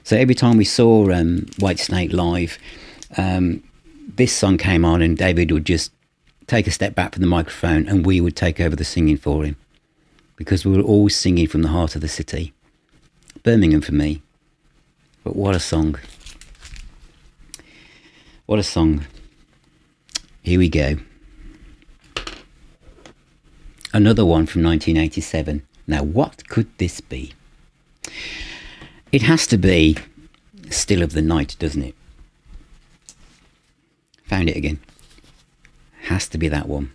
S1: So every time we saw Whitesnake live, this song came on and David would just take a step back from the microphone and we would take over the singing for him. Because we were always singing from the heart of the city. Birmingham for me. But what a song. What a song. Here we go. Another one from 1987. Now, what could this be? It has to be Still of the Night, doesn't it? Found it again. Has to be that one.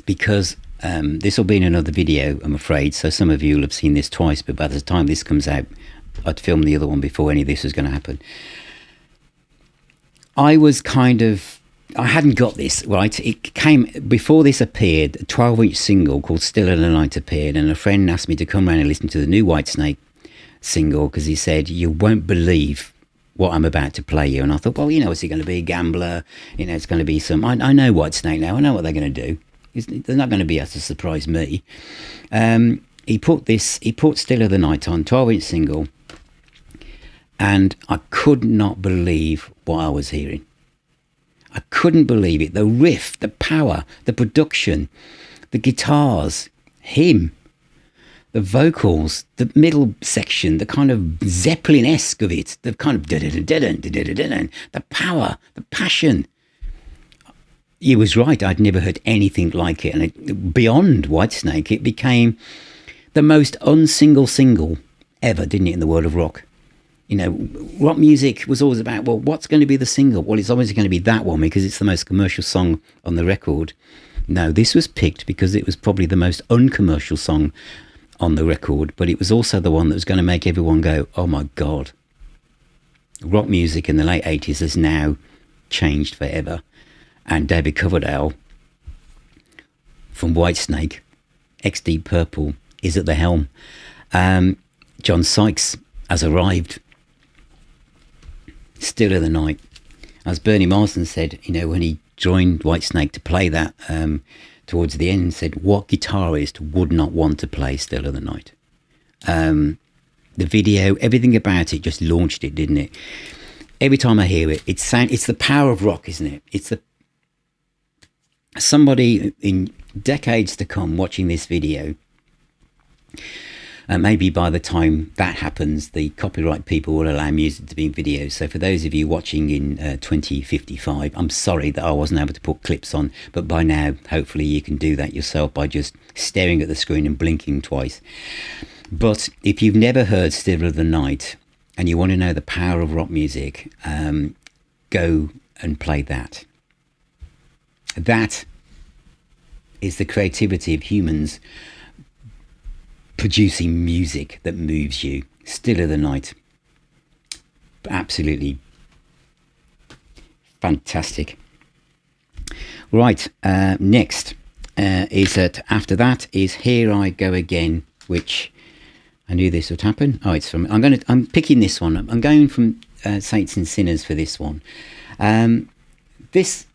S1: Because this will be in another video, I'm afraid, so some of you will have seen this twice, but by the time this comes out, I'd filmed the other one before any of this was going to happen. I was kind of I hadn't got this, right? It came before this appeared. A 12-inch single called Still in the Night appeared, and a friend asked me to come round and listen to the new Whitesnake single because he said, you won't believe what I'm about to play you. And I thought, well, is it going to be a gambler? It's going to be some... I know Whitesnake now. I know what they're going to do. They're not going to be able to surprise me. He put Still of the Night on, 12-inch single, and I could not believe what I was hearing. I couldn't believe it. The riff, the power, the production, the guitars, him, the vocals, the middle section, the kind of Zeppelin-esque of it, the kind of the power, the passion. He was right. I'd never heard anything like it. And beyond Whitesnake, it became the most single ever, didn't it, in the world of rock? Rock music was always about, well, what's going to be the single? Well, it's obviously going to be that one because it's the most commercial song on the record. No, this was picked because it was probably the most uncommercial song on the record, but it was also the one that was going to make everyone go, oh my God. Rock music in the late 80s has now changed forever. And David Coverdale from Whitesnake, ex-Deep Purple, is at the helm. John Sykes has arrived. Still of the Night. As Bernie Marsden said, when he joined Whitesnake to play that towards the end, said, what guitarist would not want to play Still of the Night? The video, everything about it just launched it, didn't it? Every time I hear it, it's the power of rock, isn't it? It's somebody in decades to come watching this video. Maybe by the time that happens, the copyright people will allow music to be in videos. So for those of you watching in 2055, I'm sorry that I wasn't able to put clips on, but by now, hopefully you can do that yourself by just staring at the screen and blinking twice. But if you've never heard Still of the Night and you want to know the power of rock music, go and play that. That is the creativity of humans producing music that moves you. Still of the Night. Absolutely fantastic. Right, next after that is Here I Go Again, which I knew this would happen. Oh, it's from... I'm picking this one. I'm going from Saints and Sinners for this one. This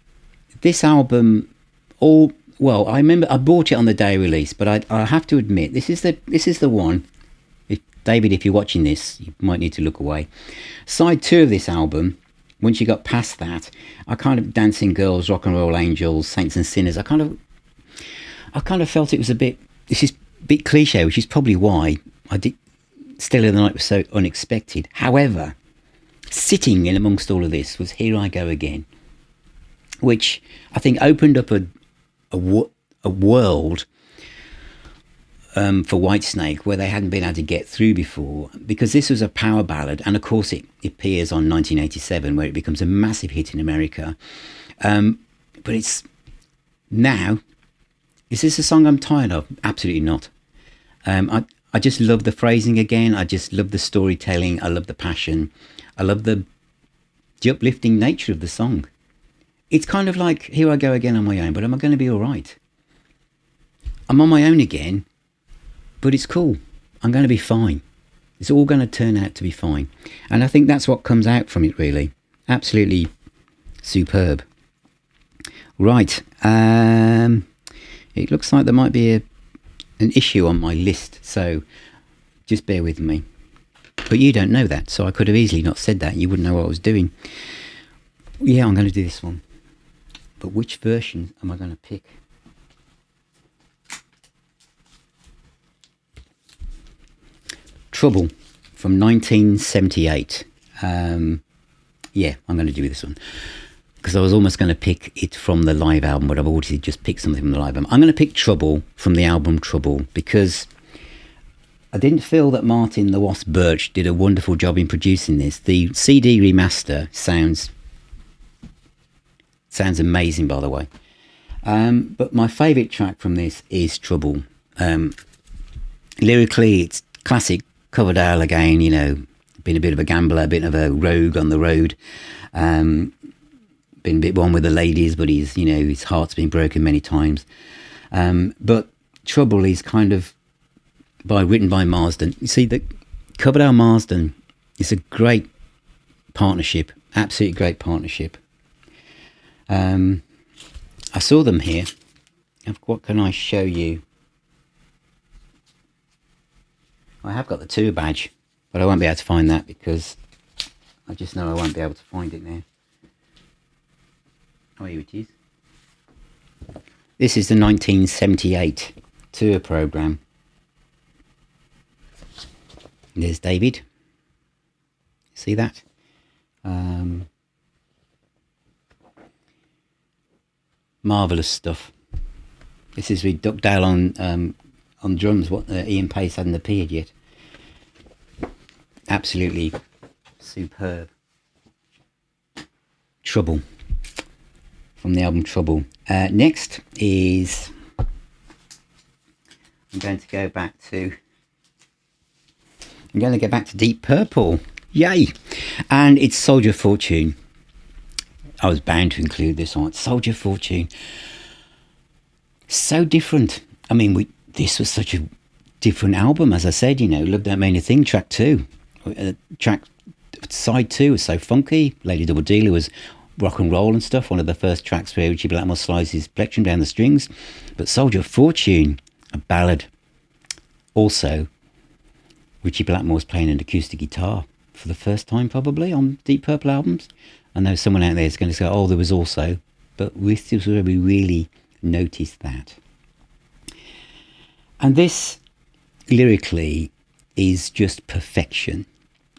S1: album, I remember I bought it on the day release, but I have to admit, this is the one. David, if you're watching this, you might need to look away. Side 2 of this album, once you got past that, I kind of Dancing Girls, Rock and Roll Angels, Saints and Sinners, I kind of felt it was this is a bit cliche, which is probably why Still in the Night was so unexpected. However, sitting in amongst all of this was Here I Go Again, which I think opened up a world for Whitesnake where they hadn't been able to get through before, because this was a power ballad, and of course it appears on 1987 where it becomes a massive hit in America. But it's now, is this a song I'm tired of? Absolutely not. I just love the phrasing again. I just love the storytelling. I love the passion. I love the uplifting nature of the song. It's kind of like, here I go again on my own, but am I going to be all right? I'm on my own again, but it's cool. I'm going to be fine. It's all going to turn out to be fine. And I think that's what comes out from it, really. Absolutely superb. Right. It looks like there might be an issue on my list, so just bear with me. But you don't know that, so I could have easily not said that. You wouldn't know what I was doing. Yeah, I'm going to do this one. But which version am I going to pick? Trouble from 1978. Yeah, I'm going to do this one. Because I was almost going to pick it from the live album, but I've already just picked something from the live album. I'm going to pick Trouble from the album Trouble, because I didn't feel that Martin the Wasp Birch did a wonderful job in producing this. The CD remaster sounds amazing, by the way. But my favourite track from this is Trouble. Lyrically, it's classic Coverdale again, been a bit of a gambler, a bit of a rogue on the road. been a bit one with the ladies, but he's, his heart's been broken many times. But Trouble is kind of written by Marsden. You see, the Coverdale Marsden is a great partnership, absolutely great partnership. I saw them here. What can I show you? I have got the tour badge, but I won't be able to find that because I just know I won't be able to find it now. Oh, here it is. This is the 1978 tour programme. There's David. See that? Marvellous stuff. This is with Duck Dale on drums. What Ian Pace hadn't appeared yet. Absolutely superb. Trouble, from the album Trouble. Next is, I'm going to go back to Deep Purple. Yay! And it's Soldier of Fortune. I was bound to include this on. Soldier of Fortune. So different. I mean, this was such a different album, as I said, Love Don't Mean a Thing, track 2. Track side 2 was so funky. Lady Double Dealer was rock and roll and stuff, one of the first tracks where Richie Blackmore slides his plectrum down the strings. But Soldier of Fortune, a ballad. Also, Richie Blackmore's playing an acoustic guitar for the first time probably on Deep Purple albums. I know someone out there is going to say, oh, there was also, but this is where we really noticed that. And this, lyrically, is just perfection.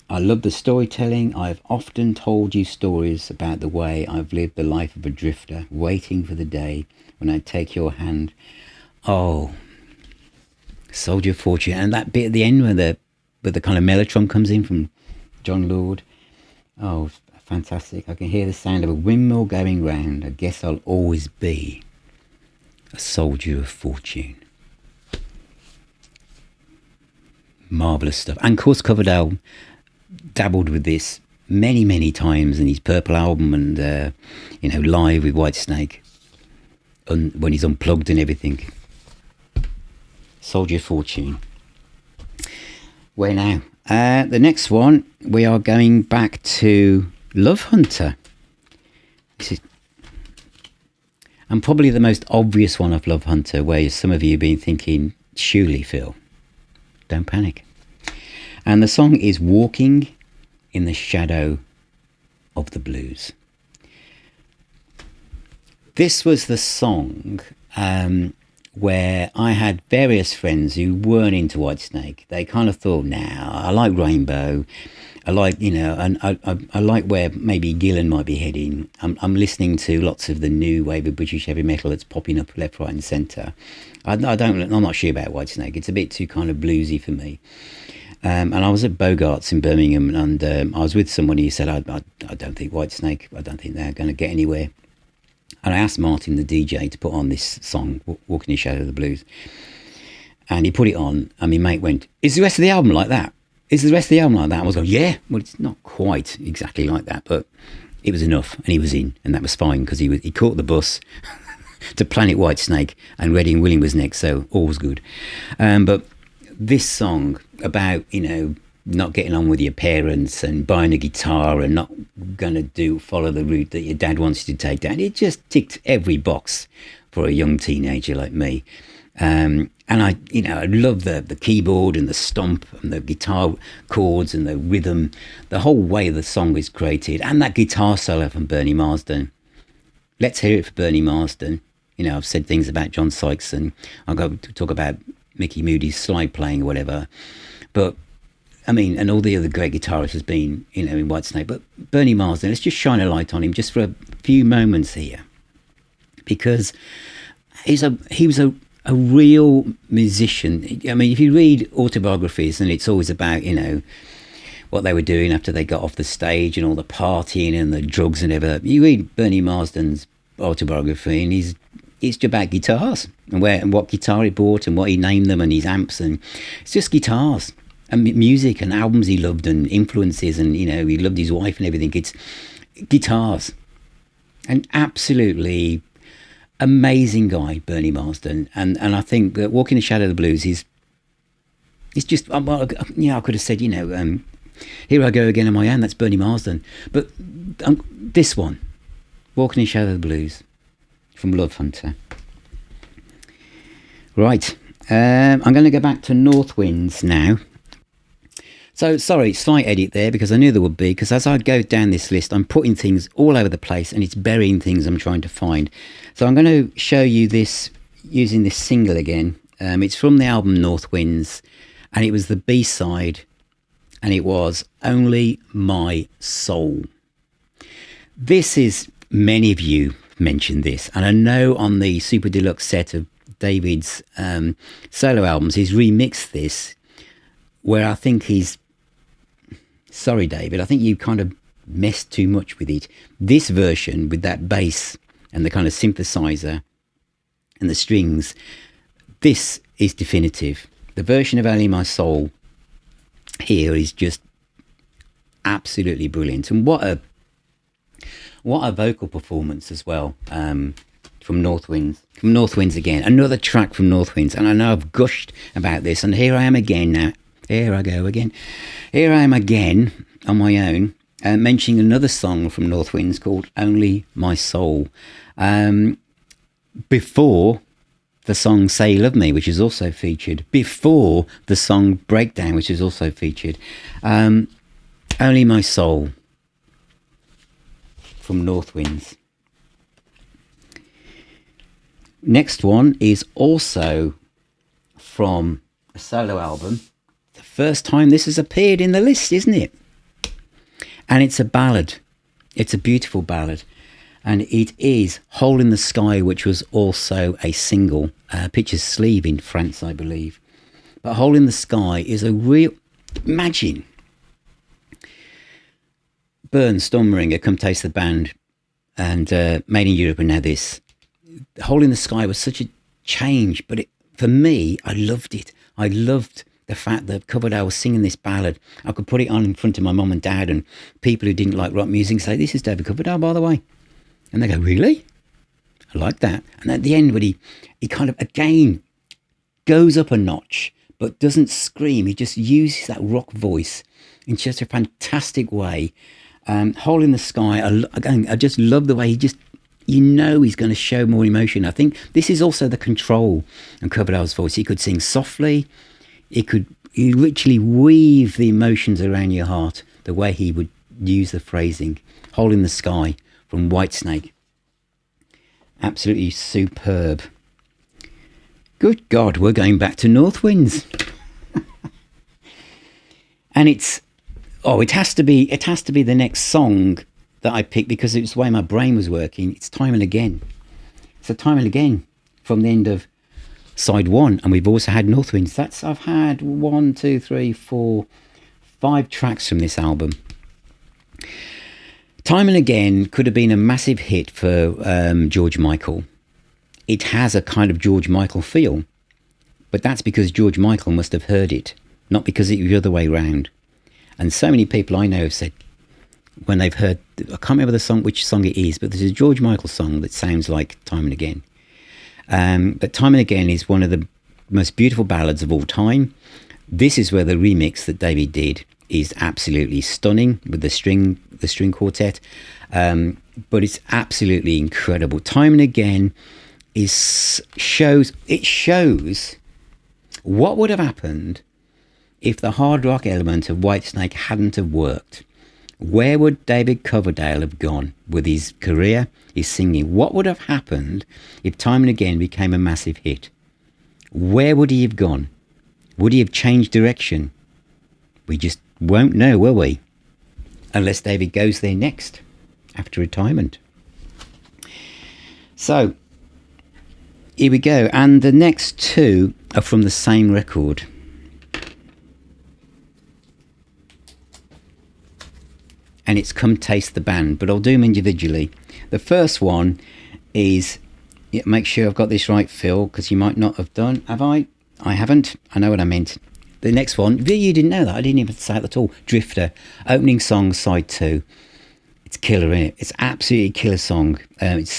S1: I love the storytelling. I've often told you stories about the way I've lived the life of a drifter, waiting for the day when I take your hand. Oh, Soldier of Fortune. And that bit at the end where the kind of mellotron comes in from John Lord. Oh, fantastic. I can hear the sound of a windmill going round. I guess I'll always be a soldier of fortune. Marvellous stuff. And of course Coverdale dabbled with this many, many times in his Purple album and, live with Whitesnake. When he's unplugged and everything. Soldier of Fortune. Where now? The next one, we are going back to Love Hunter. This is, and probably the most obvious one of Love Hunter, where some of you have been thinking, surely, Phil, don't panic. And the song is Walking in the Shadow of the Blues. This was the song where I had various friends who weren't into Whitesnake. They kind of thought, nah, I like Rainbow. I like, and I like where maybe Gillan might be heading. I'm listening to lots of the new wave of British heavy metal that's popping up left, right and centre. I'm not sure about Whitesnake. It's a bit too kind of bluesy for me. And I was at Bogart's in Birmingham, and I was with someone who said, I don't think Whitesnake, I don't think they're going to get anywhere. And I asked Martin, the DJ, to put on this song, Walking in the Shadow of the Blues. And he put it on, and my mate went, is the rest of the album like that? Is the rest of the album like that? I was going, yeah. Well, it's not quite exactly like that, but it was enough, and he was in, and that was fine, because he caught the bus to Planet Whitesnake, and Reading Willing was next, so all was good. But this song about, not getting on with your parents and buying a guitar and not going to follow the route that your dad wants you to take down. It just ticked every box for a young teenager like me. And I love the keyboard and the stomp and the guitar chords and the rhythm, the whole way the song is created, and that guitar solo from Bernie Marsden. Let's hear it for Bernie Marsden. I've said things about John Sykes, and I'll go to talk about Mickey Moody's slide playing or whatever. But and all the other great guitarists has been, in Whitesnake. But Bernie Marsden, let's just shine a light on him just for a few moments here. Because he was a real musician. If you read autobiographies, and it's always about, what they were doing after they got off the stage and all the partying and the drugs and everything. You read Bernie Marsden's autobiography, and it's about guitars and what guitar he bought and what he named them and his amps, and it's just guitars. And music and albums he loved and influences, and he loved his wife and everything. It's guitars, An absolutely amazing guy, Bernie Marsden. And I think that Walking the Shadow of the Blues is just, well, yeah, I could have said, Here I Go Again on My Own, that's Bernie Marsden. But this one, Walking in the Shadow of the Blues, from Love Hunter. Right, I'm going to go back to North Winds now. So, sorry, slight edit there, because I knew there would be, because as I go down this list, I'm putting things all over the place, and it's burying things I'm trying to find. So I'm going to show you this, using this single again. It's from the album North Winds, and it was the B-side, and it was Only My Soul. This is, many of you mentioned this, and I know on the Super Deluxe set of David's solo albums, he's remixed this, where I think he's, sorry David, I think you kind of messed too much with it. This version with that bass and the kind of synthesizer and the strings, this is definitive. The version of Only My Soul here is just absolutely brilliant. And what a vocal performance as well, from North Winds. From North Winds again, another track from North Winds. And I know I've gushed about this, and here I am again now. Here I go again. Here I am again on my own, mentioning another song from North Winds called Only My Soul. Before the song Say You Love Me, which is also featured. Before the song Breakdown, which is also featured. Only My Soul from North Winds. Next one is also from a solo album. The first time this has appeared in the list, isn't it? And it's a ballad. It's a beautiful ballad. And it is Hole in the Sky, which was also a single. Pictures Sleeve in France, I believe. But Hole in the Sky is a real... Imagine. Burn, Stormbringer, Come Taste the Band, and Made in Europe, and now this. Hole in the Sky was such a change, but for me, I loved it. I loved the fact that Coverdale was singing this ballad. I could put it on in front of my mum and dad, and people who didn't like rock music say, "This is David Coverdale, by the way." And they go, "Really? I like that." And at the end, when he kind of, again, goes up a notch, but doesn't scream. He just uses that rock voice in just a fantastic way. Hole in the Sky, I just love the way he just, he's going to show more emotion. I think this is also the control in Coverdale's voice. He could sing softly. He literally weave the emotions around your heart, the way he would use the phrasing. Hole in the Sky from Whitesnake. Absolutely superb. Good God, we're going back to North Winds. And it has to be the next song that I picked, because it was the way my brain was working. It's Time and Again. So Time and Again from the end of side one, and we've also had North Winds. I've had 1, 2, 3, 4, 5 tracks from this album. Time and Again could have been a massive hit for George Michael. It has a kind of George Michael feel, but that's because George Michael must have heard it, not because it was the other way round. And so many people I know have said, when they've heard, I can't remember which song it is, but there's a George Michael song that sounds like Time and Again. But Time and Again is one of the most beautiful ballads of all time. This is where the remix that David did is absolutely stunning with the string quartet. But it's absolutely incredible. Time and Again shows what would have happened if the hard rock element of Whitesnake hadn't have worked. Where would David Coverdale have gone with his career, his singing? What would have happened if Time and Again became a massive hit? Where would he have gone? Would he have changed direction? We just won't know, will we? Unless David goes there next, after retirement. So, here we go. And the next two are from the same record. And it's Come Taste the Band, but I'll do them individually. The first one is, make sure I've got this right, Phil, because you might not have done. Have I? I haven't. I know what I meant. The next one, you didn't know that. I didn't even say it at all. Drifter, opening song, side 2. It's killer, isn't it? It's absolutely killer song. It's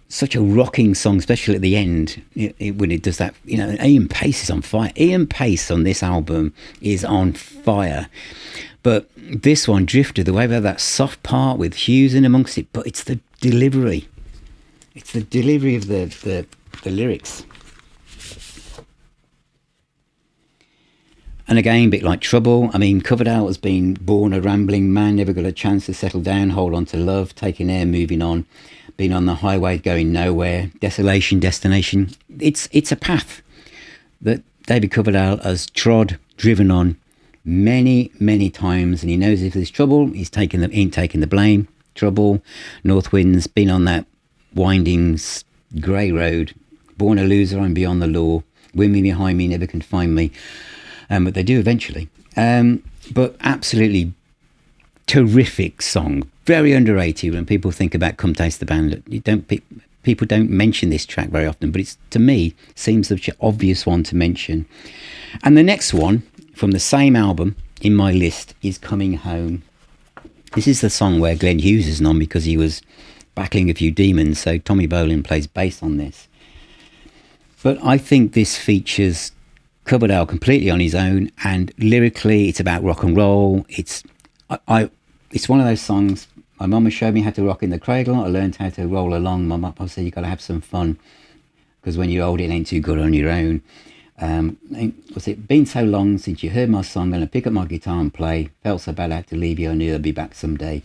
S1: such a rocking song, especially at the end when it does that. Ian Pace is on fire. Ian Pace on this album is on fire. But this one, Drifter, the way we have that soft part with Hughes in amongst it, but it's the delivery. It's the delivery of the lyrics. And again, a bit like Trouble. I mean, Coverdale has been born a rambling man, never got a chance to settle down, hold on to love, taking air, moving on, been on the highway, going nowhere, desolation, destination. It's a path that David Coverdale has driven on many, many times, and he knows if there's trouble, he ain't taking the blame. Trouble, North Wind's been on that winding grey road, born a loser, I'm beyond the law, women behind me never can find me. But they do eventually. But absolutely terrific song. Very underrated when people think about Come Taste the Band. People don't mention this track very often, but to me seems such an obvious one to mention. And the next one from the same album in my list is Coming Home. This is the song where Glenn Hughes is on because he was battling a few demons. So Tommy Bolin plays bass on this. But I think this features Coverdale completely on his own, and lyrically it's about rock and roll. It's one of those songs. My mama showed me how to rock in the cradle. I learned how to roll along. My mum said you got to have some fun because when you're old it ain't too good on your own. Was it been so long since you heard my song? Gonna pick up my guitar and play. Felt so bad I had to leave you. I knew I'd be back someday.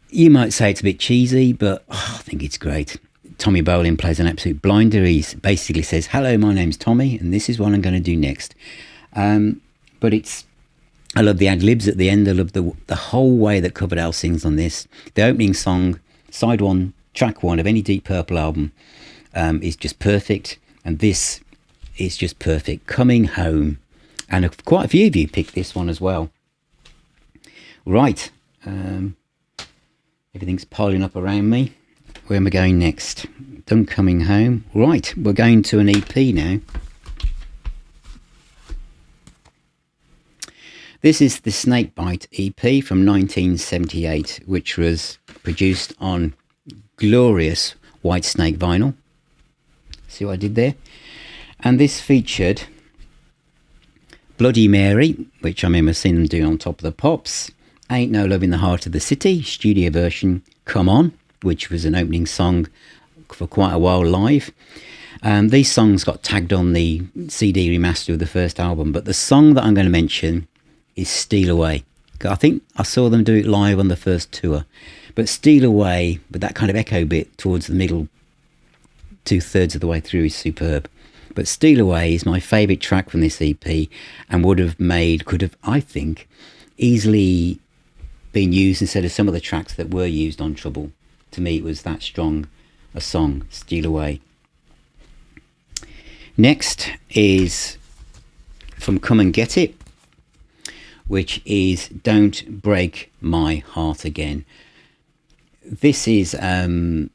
S1: You might say it's a bit cheesy, but I think it's great. Tommy Bolin plays an absolute blinder. He basically says, hello, my name's Tommy, and this is what I'm going to do next. But I love the ad-libs at the end. I love the whole way that Coverdale sings on this. The opening song, side one, track one of any Deep Purple album is just perfect. And this is just perfect. Coming Home. And quite a few of you picked this one as well. Right. Everything's piling up around me. Where am I going next? Done Coming Home. Right, we're going to an EP now. This is the Snakebite EP from 1978, which was produced on glorious Whitesnake vinyl. See what I did there? And this featured Bloody Mary, which I remember seeing them do on Top of the Pops. Ain't No Love in the Heart of the City, studio version. Come On, which was an opening song for quite a while live. These songs got tagged on the CD remaster of the first album, but the song that I'm going to mention is Steal Away. I think I saw them do it live on the first tour, but Steal Away, with that kind of echo bit towards the middle, 2/3 of the way through, is superb. But Steal Away is my favourite track from this EP and could have, I think, easily been used instead of some of the tracks that were used on Trouble. To me, it was that strong a song, Steal Away. Next is from Come and Get It, which is Don't Break My Heart Again. This is one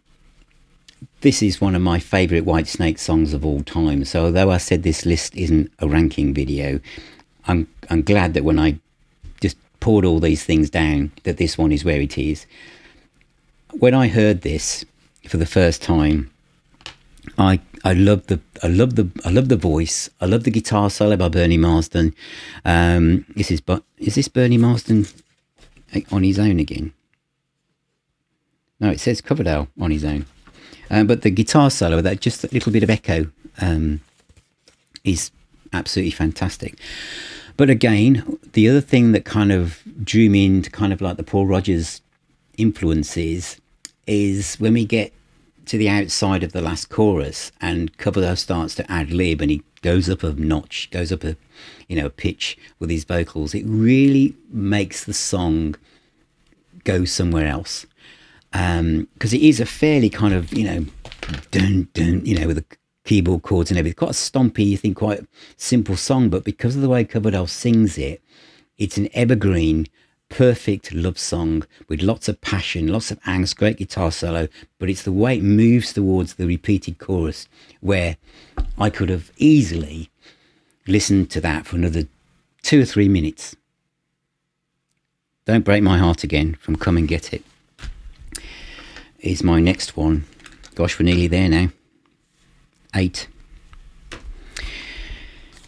S1: of my favourite Whitesnake songs of all time. So although I said this list isn't a ranking video, I'm glad that when I just poured all these things down, that this one is where it is. When I heard this for the first time, I love the voice. I love the guitar solo by Bernie Marsden. Is this Bernie Marsden on his own again? No, it says Coverdale on his own. But the guitar solo, that just a little bit of echo, is absolutely fantastic. But again, the other thing that kind of drew me into kind of like the Paul Rodgers influences is when we get to the outside of the last chorus and Coverdale starts to ad lib and he goes up a notch, goes up a pitch with his vocals. It really makes the song go somewhere else, because it is a fairly kind of dun dun, with the keyboard chords and everything, quite a stompy, you think quite simple song, but because of the way Coverdale sings it, it's an evergreen, perfect love song with lots of passion, lots of angst, great guitar solo, but it's the way it moves towards the repeated chorus where I could have easily listened to that for another 2 or 3 minutes. Don't Break My Heart Again from Come and Get It is my next one. Gosh, we're nearly there now. 8.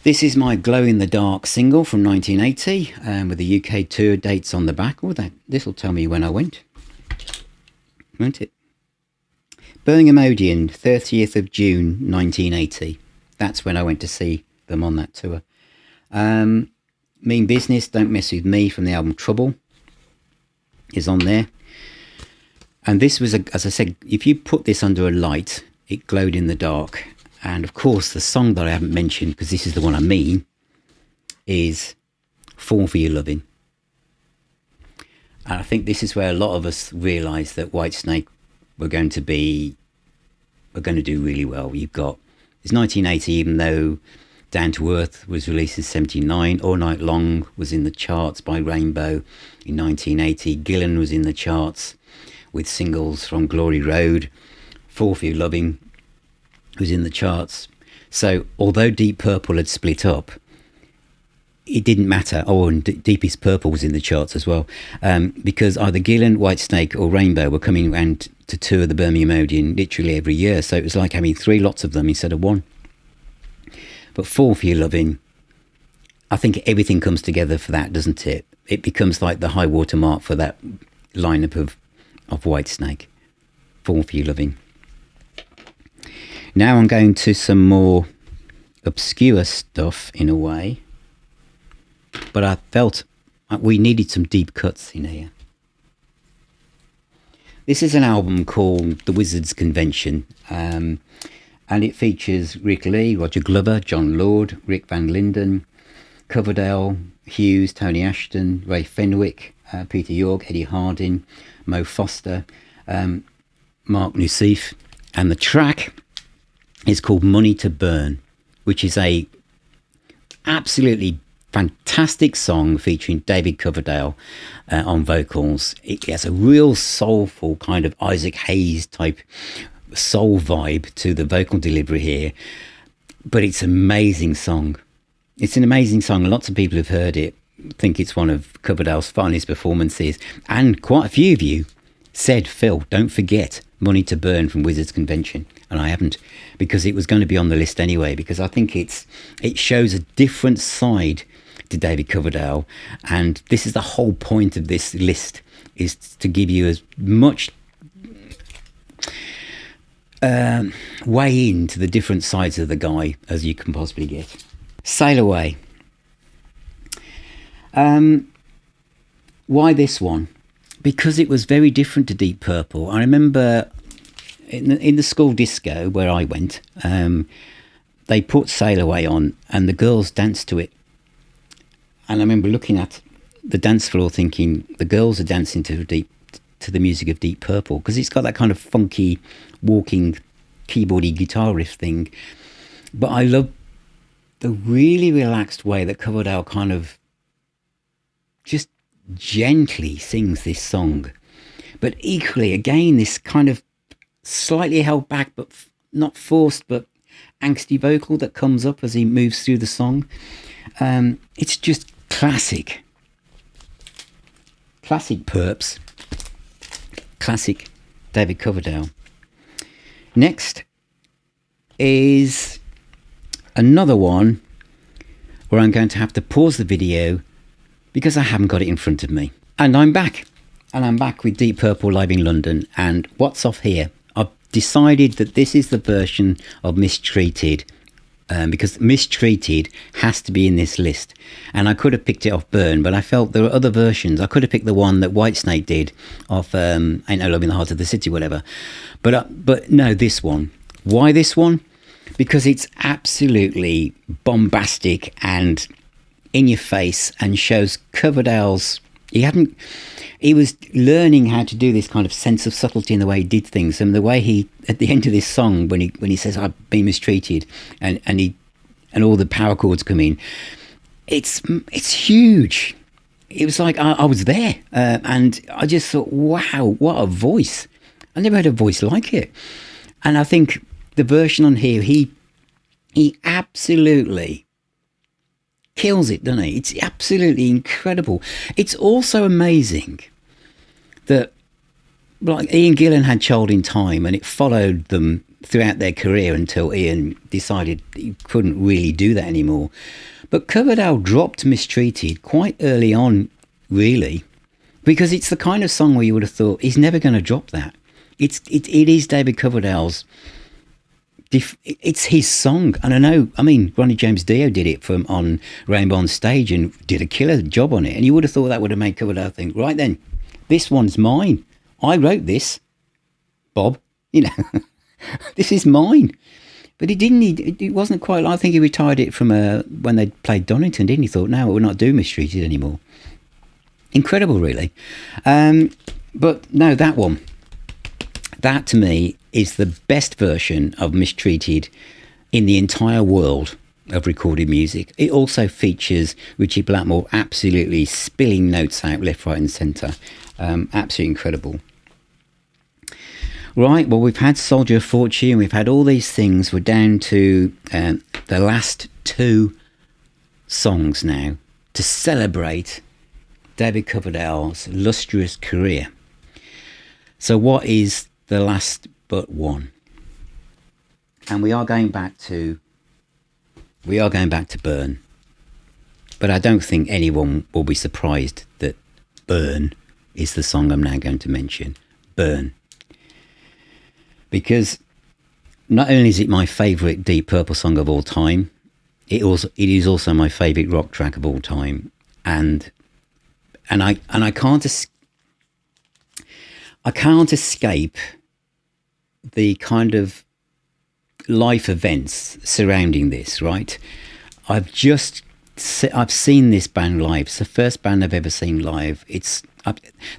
S1: This is my Glow in the Dark single from 1980 with the UK tour dates on the back. Oh, this will tell me when I went, won't it? Birmingham Odeon, 30th of June 1980. That's when I went to see them on that tour. Mean Business, Don't Mess With Me from the album Trouble is on there. And this was, as I said, if you put this under a light, it glowed in the dark. And of course, the song that I haven't mentioned, because this is the one I mean, is Fall For Your Loving. And I think this is where a lot of us realised that Whitesnake were going to do really well. You've got, it's 1980, even though Down to Earth was released in 79, All Night Long was in the charts by Rainbow in 1980, Gillan was in the charts with singles from Glory Road, Fall For Your Loving was in the charts. So although Deep Purple had split up, it didn't matter. Oh, and Deepest Purple was in the charts as well, because either Gillan, Whitesnake or Rainbow were coming around to tour the Birmingham Odeon literally every year. So it was like having 3 lots of them instead of 1. But Fall For Your Loving, I think everything comes together for that, doesn't it? It becomes like the high water mark for that lineup of Whitesnake. Fall For Your Loving. Now I'm going to some more obscure stuff in a way, but I felt we needed some deep cuts in here. This is an album called The Wizards Convention, and it features Rick Lee, Roger Glover, John Lord, Rick Van Linden, Coverdale, Hughes, Tony Ashton, Ray Fenwick, Peter York, Eddie Harding, Mo Foster, Mark Nussif, and the track is called Money to Burn, which is a absolutely fantastic song featuring David Coverdale on vocals. It has a real soulful kind of Isaac Hayes type soul vibe to the vocal delivery here, but it's an amazing song. It's an amazing song. Lots of people have heard it, think it's one of Coverdale's finest performances, and quite a few of you said, Phil, don't forget Money to Burn from Wizards Convention. And I haven't, because it was going to be on the list anyway, because I think it shows a different side to David Coverdale, and this is the whole point of this list, is to give you as much way into the different sides of the guy as you can possibly get. Sail Away. Why this one? Because it was very different to Deep Purple. I remember in the school disco where I went, they put Sail Away on and the girls danced to it. And I remember looking at the dance floor thinking, the girls are dancing to the music of Deep Purple, because it's got that kind of funky, walking, keyboardy guitar riff thing. But I love the really relaxed way that Coverdale kind of just gently sings this song. But equally, again, this kind of slightly held back, but not forced, but angsty vocal that comes up as he moves through the song. It's just classic Purps, classic David Coverdale. Next is another one where I'm going to have to pause the video because I haven't got it in front of me. And I'm back with Deep Purple live in London. And what's off here? I've decided that this is the version of Mistreated, because Mistreated has to be in this list. And I could have picked it off Burn, but I felt there were other versions. I could have picked the one that Whitesnake did off Ain't No Love in the Heart of the City, whatever. But no, this one. Why this one? Because it's absolutely bombastic and in your face, and shows Coverdale's, he was learning how to do this kind of sense of subtlety in the way he did things, and the way he, at the end of this song, when he says I've been mistreated, and all the power chords come in, it's huge. It was like I was there, and I just thought, wow, what a voice! I never had a voice like it. And I think the version on here, he absolutely kills it, doesn't he? It's absolutely incredible. It's also amazing that, like, Ian Gillan had Child in Time, and it followed them throughout their career until Ian decided he couldn't really do that anymore. But Coverdale dropped Mistreated quite early on, really, because it's the kind of song where you would have thought he's never going to drop that. It is David Coverdale's. It's his song, and I mean, Ronnie James Dio did it on Rainbow on Stage and did a killer job on it, and you would have thought that would have made Coverdale think, right then, this one's mine. I wrote this, Bob. This is mine. But he didn't. It wasn't quite. I think he retired it from when they played Donington, didn't he? Thought, no, we're not doing Mistreated anymore. Incredible, really. But no, that one. That to me is the best version of Mistreated in the entire world of recorded music. It also features Richie Blackmore absolutely spilling notes out left, right and centre. Absolutely incredible. Right, well, we've had Soldier of Fortune, we've had all these things. We're down to the last two songs now to celebrate David Coverdale's lustrous career. So what is the last but one? And we are going back to Burn. But I don't think anyone will be surprised that Burn is the song I'm now going to mention. Burn. Because not only is it my favourite Deep Purple song of all time, it is also my favourite rock track of all time. And I can't escape the kind of life events surrounding this, right? I've seen this band live. It's the first band I've ever seen live.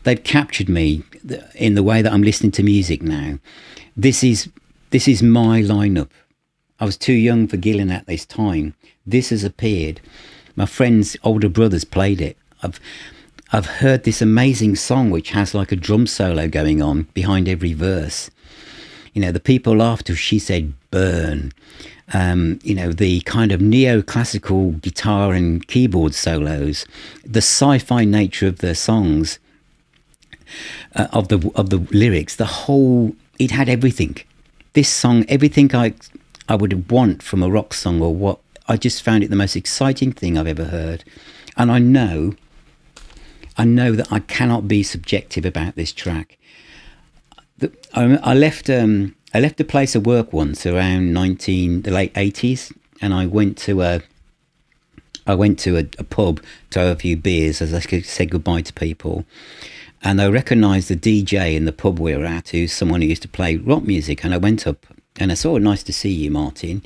S1: They've captured me in the way that I'm listening to music now. This is my lineup. I was too young for Gillan at this time. This has appeared. My friend's older brothers played it. I've heard this amazing song which has like a drum solo going on behind every verse. The people after she said burn. The kind of neoclassical guitar and keyboard solos, the sci-fi nature of the songs, of the lyrics, it had everything. This song, everything I would want from a rock song, or what I just found it the most exciting thing I've ever heard. And I know that I cannot be subjective about this track. I left a place of work once around the late 80s, and I went to a pub to have a few beers as I said goodbye to people. And I recognised the DJ in the pub we were at, who's someone who used to play rock music. And I went up and I said, "Oh, nice to see you, Martin."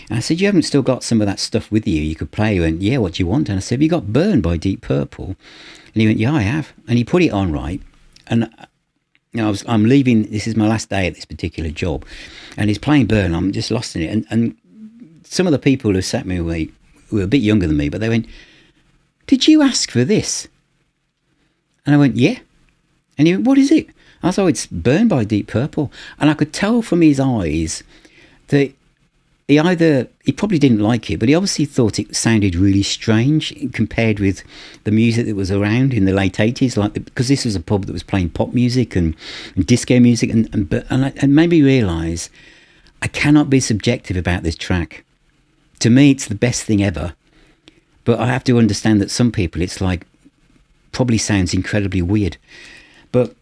S1: And I said, "You haven't still got some of that stuff with you could play?" He went, "Yeah, what do you want?" And I said, "Have you got Burn by Deep Purple?" And he went, "Yeah, I have." And he put it on, right? And I'm leaving. This is my last day at this particular job, and he's playing Burn. I'm just lost in it. And some of the people who sat me away were a bit younger than me, but they went, "Did you ask for this?" And I went, "Yeah." And he went, "What is it?" I said, "Oh, it's Burn by Deep Purple." And I could tell from his eyes that he probably didn't like it, but he obviously thought it sounded really strange compared with the music that was around in the late 80s, because this was a pub that was playing pop music and disco music, and made me realise I cannot be subjective about this track. To me, it's the best thing ever, but I have to understand that some people, it's like, probably sounds incredibly weird, but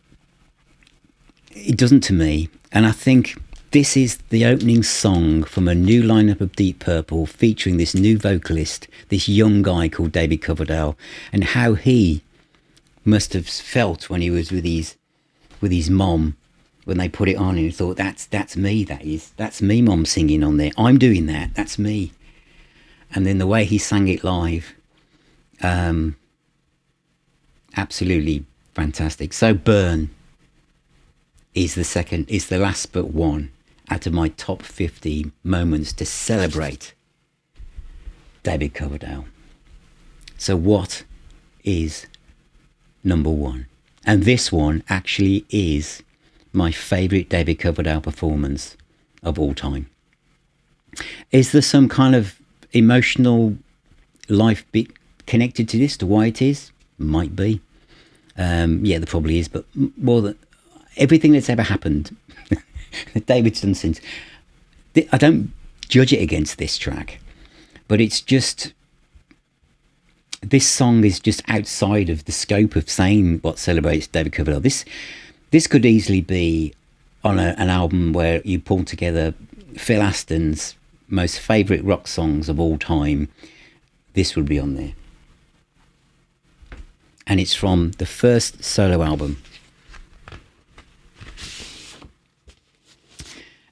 S1: it doesn't to me. And I think this is the opening song from a new lineup of Deep Purple, featuring this new vocalist, this young guy called David Coverdale, and how he must have felt when he was with his mom when they put it on, and he thought, that's me, that's me, Mom, singing on there. I'm doing that. That's me. And then the way he sang it live, absolutely fantastic. So Burn is the last but one out of my top 50 moments to celebrate David Coverdale. So what is number one? And this one actually is my favourite David Coverdale performance of all time. Is there some kind of emotional life bit connected to this, to why it is? Might be. Yeah, there probably is, but more than everything that's ever happened that David's done since, I don't judge it against this track, but it's just, this song is just outside of the scope of saying what celebrates David Coverdale. This could easily be on an album where you pull together Phil Aston's most favourite rock songs of all time. This would be on there. And it's from the first solo album.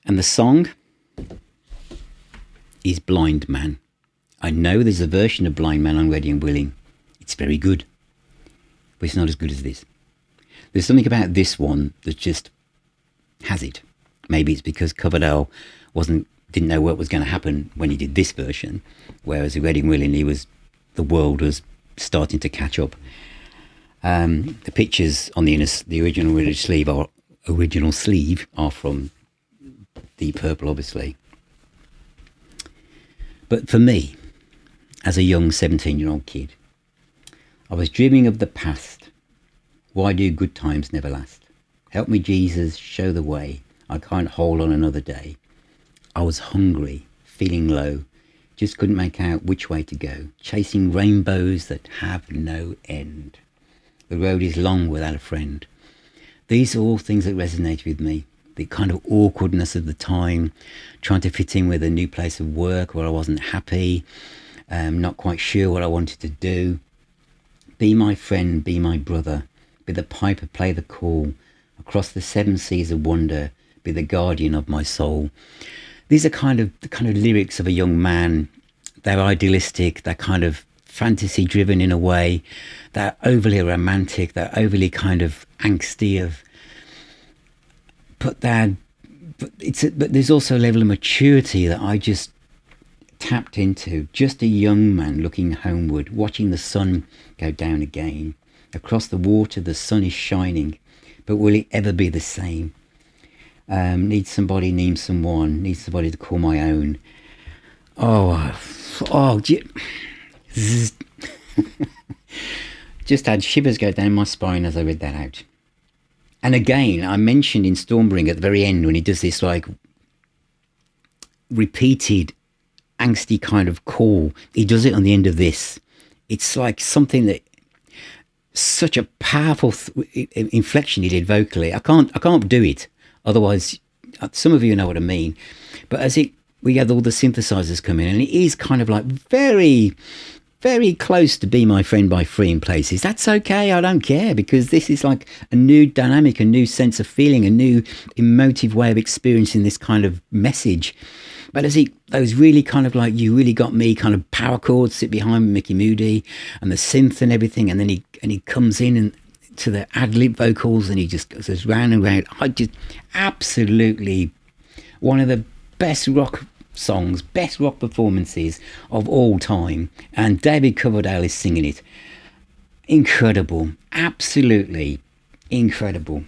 S1: And the song is Blind Man. I know there's a version of Blind Man on Ready and Willing. It's very good, but it's not as good as this. There's something about this one that just has it. Maybe it's because Coverdale didn't know what was going to happen when he did this version, whereas in Ready and Willing, the world was starting to catch up. The pictures on the original sleeve are from Deep Purple, obviously. But for me, as a young 17-year-old kid, I was dreaming of the past. Why do good times never last? Help me, Jesus, show the way. I can't hold on another day. I was hungry, feeling low, just couldn't make out which way to go, chasing rainbows that have no end. The road is long without a friend. These are all things that resonate with me. The kind of awkwardness of the time, trying to fit in with a new place of work where I wasn't happy, not quite sure what I wanted to do. Be my friend, be my brother, be the piper, play the call, across the seven seas of wonder, be the guardian of my soul. These are the kind of lyrics of a young man. They're idealistic, they're kind of fantasy driven in a way, they're overly romantic, they're overly kind of angsty but there's also a level of maturity that I just tapped into. Just a young man looking homeward, watching the sun go down again. Across the water the sun is shining, but will it ever be the same? Need somebody, need someone, need somebody to call my own. Just had shivers go down my spine as I read that out. And again, I mentioned in Stormbringer at the very end when he does this like repeated angsty kind of call. He does it on the end of this. It's like something that such a powerful inflection he did vocally. I can't do it. Otherwise, some of you know what I mean. But we had all the synthesizers come in, and it is kind of like very, very close to Be My Friend by Free in places. That's okay, I don't care, because this is like a new dynamic, a new sense of feeling, a new emotive way of experiencing this kind of message. But those really kind of like You Really Got Me kind of power chords sit behind Mickey Moody and the synth and everything, and then he comes in and to the ad-lib vocals and he just goes round and round. I just absolutely one of the best rock songs, best rock performances of all time, and David Coverdale is singing it. Incredible, absolutely incredible.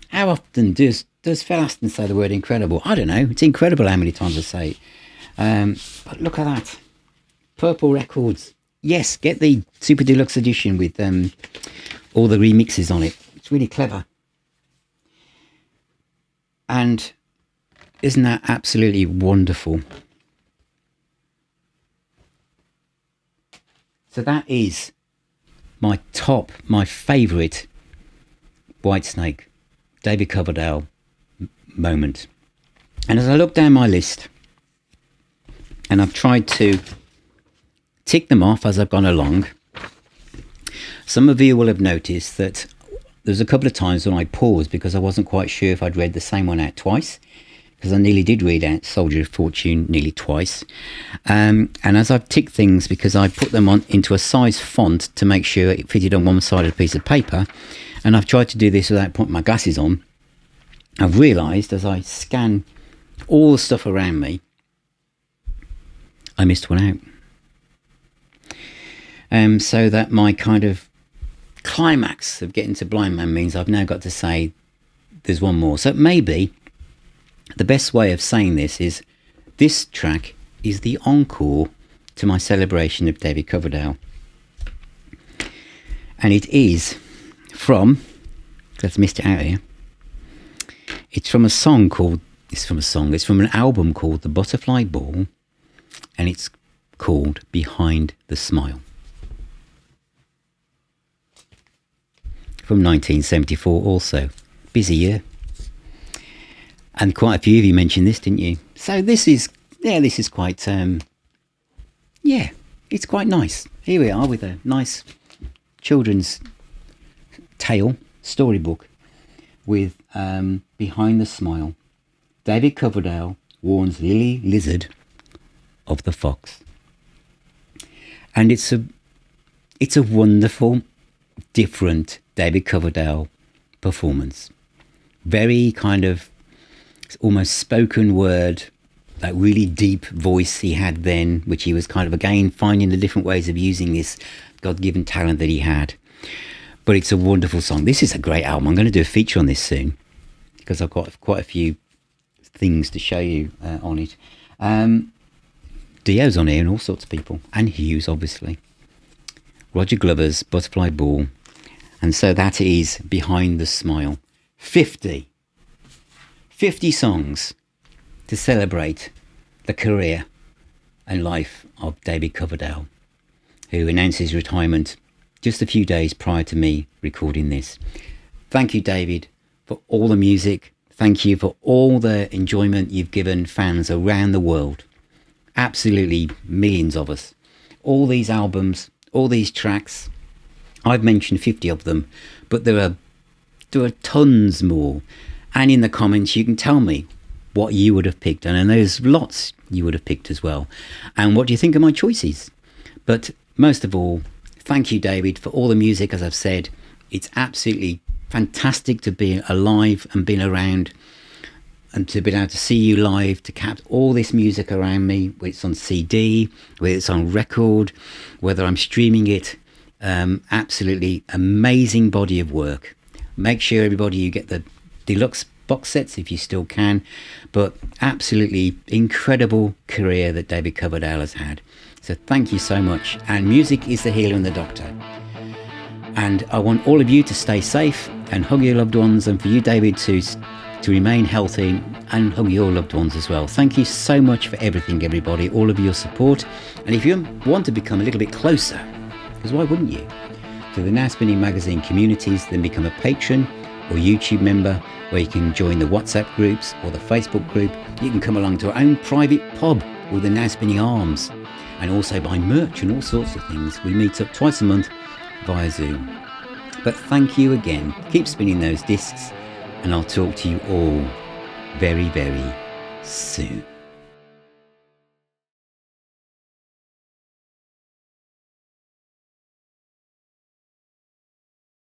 S1: How often does Phil Aston say the word incredible? I don't know. It's incredible how many times I say it. But look at that, Purple Records. Yes, get the Super Deluxe edition with all the remixes on it. It's really clever. And isn't that absolutely wonderful? So that is my favourite Whitesnake, David Coverdale moment. And as I look down my list, and I've tried to tick them off as I've gone along, some of you will have noticed that there's a couple of times when I paused because I wasn't quite sure if I'd read the same one out twice, because I nearly did read out Soldier of Fortune nearly twice. And as I've ticked things, because I put them into a size font to make sure it fitted on one side of the piece of paper, and I've tried to do this without putting my glasses on, I've realised as I scan all the stuff around me, I missed one out. So that my kind of climax of getting to Blind Man means I've now got to say there's one more. So maybe the best way of saying this is this track is the encore to my celebration of David Coverdale. And it is from, let's missed it out here. It's from an album called The Butterfly Ball, and it's called Behind the Smile. From 1974 also. Busy year. And quite a few of you mentioned this, didn't you? So this is quite, it's quite nice. Here we are with a nice children's tale, storybook, with Behind the Smile. David Coverdale warns Lily Lizard of the fox. And it's a wonderful, different David Coverdale performance. Very kind of almost spoken word, that really deep voice he had then, which he was kind of again finding the different ways of using this God-given talent that he had. But it's a wonderful song. This is a great album. I'm going to do a feature on this soon because I've got quite a few things to show you on it. Dio's on here and all sorts of people, and Hughes obviously. Roger Glover's Butterfly Ball. And so that is Behind the Smile. 50 songs to celebrate the career and life of David Coverdale, who announced his retirement just a few days prior to me recording this. Thank you, David, for all the music. Thank you for all the enjoyment you've given fans around the world. Absolutely millions of us. All these albums, all these tracks. I've mentioned 50 of them, but there are tons more. And in the comments, you can tell me what you would have picked. And there's lots you would have picked as well. And what do you think of my choices? But most of all, thank you, David, for all the music. As I've said, it's absolutely fantastic to be alive and being around and to be able to see you live, to capture all this music around me, whether it's on CD, whether it's on record, whether I'm streaming it. Absolutely amazing body of work. Make sure everybody you get the deluxe box sets if you still can, but absolutely incredible career that David Coverdale has had. So thank you so much. And music is the healer and the doctor. And I want all of you to stay safe and hug your loved ones, and for you, David, to remain healthy and hug your loved ones as well. Thank you so much for everything, everybody, all of your support. And if you want to become a little bit closer, because why wouldn't you, to the Now Spinning Magazine communities, then become a patron or YouTube member, where you can join the WhatsApp groups or the Facebook group. You can come along to our own private pub with the Now Spinning Arms, and also buy merch and all sorts of things. We meet up twice a month via Zoom. But thank you again. Keep spinning those discs, and I'll talk to you all very, very soon.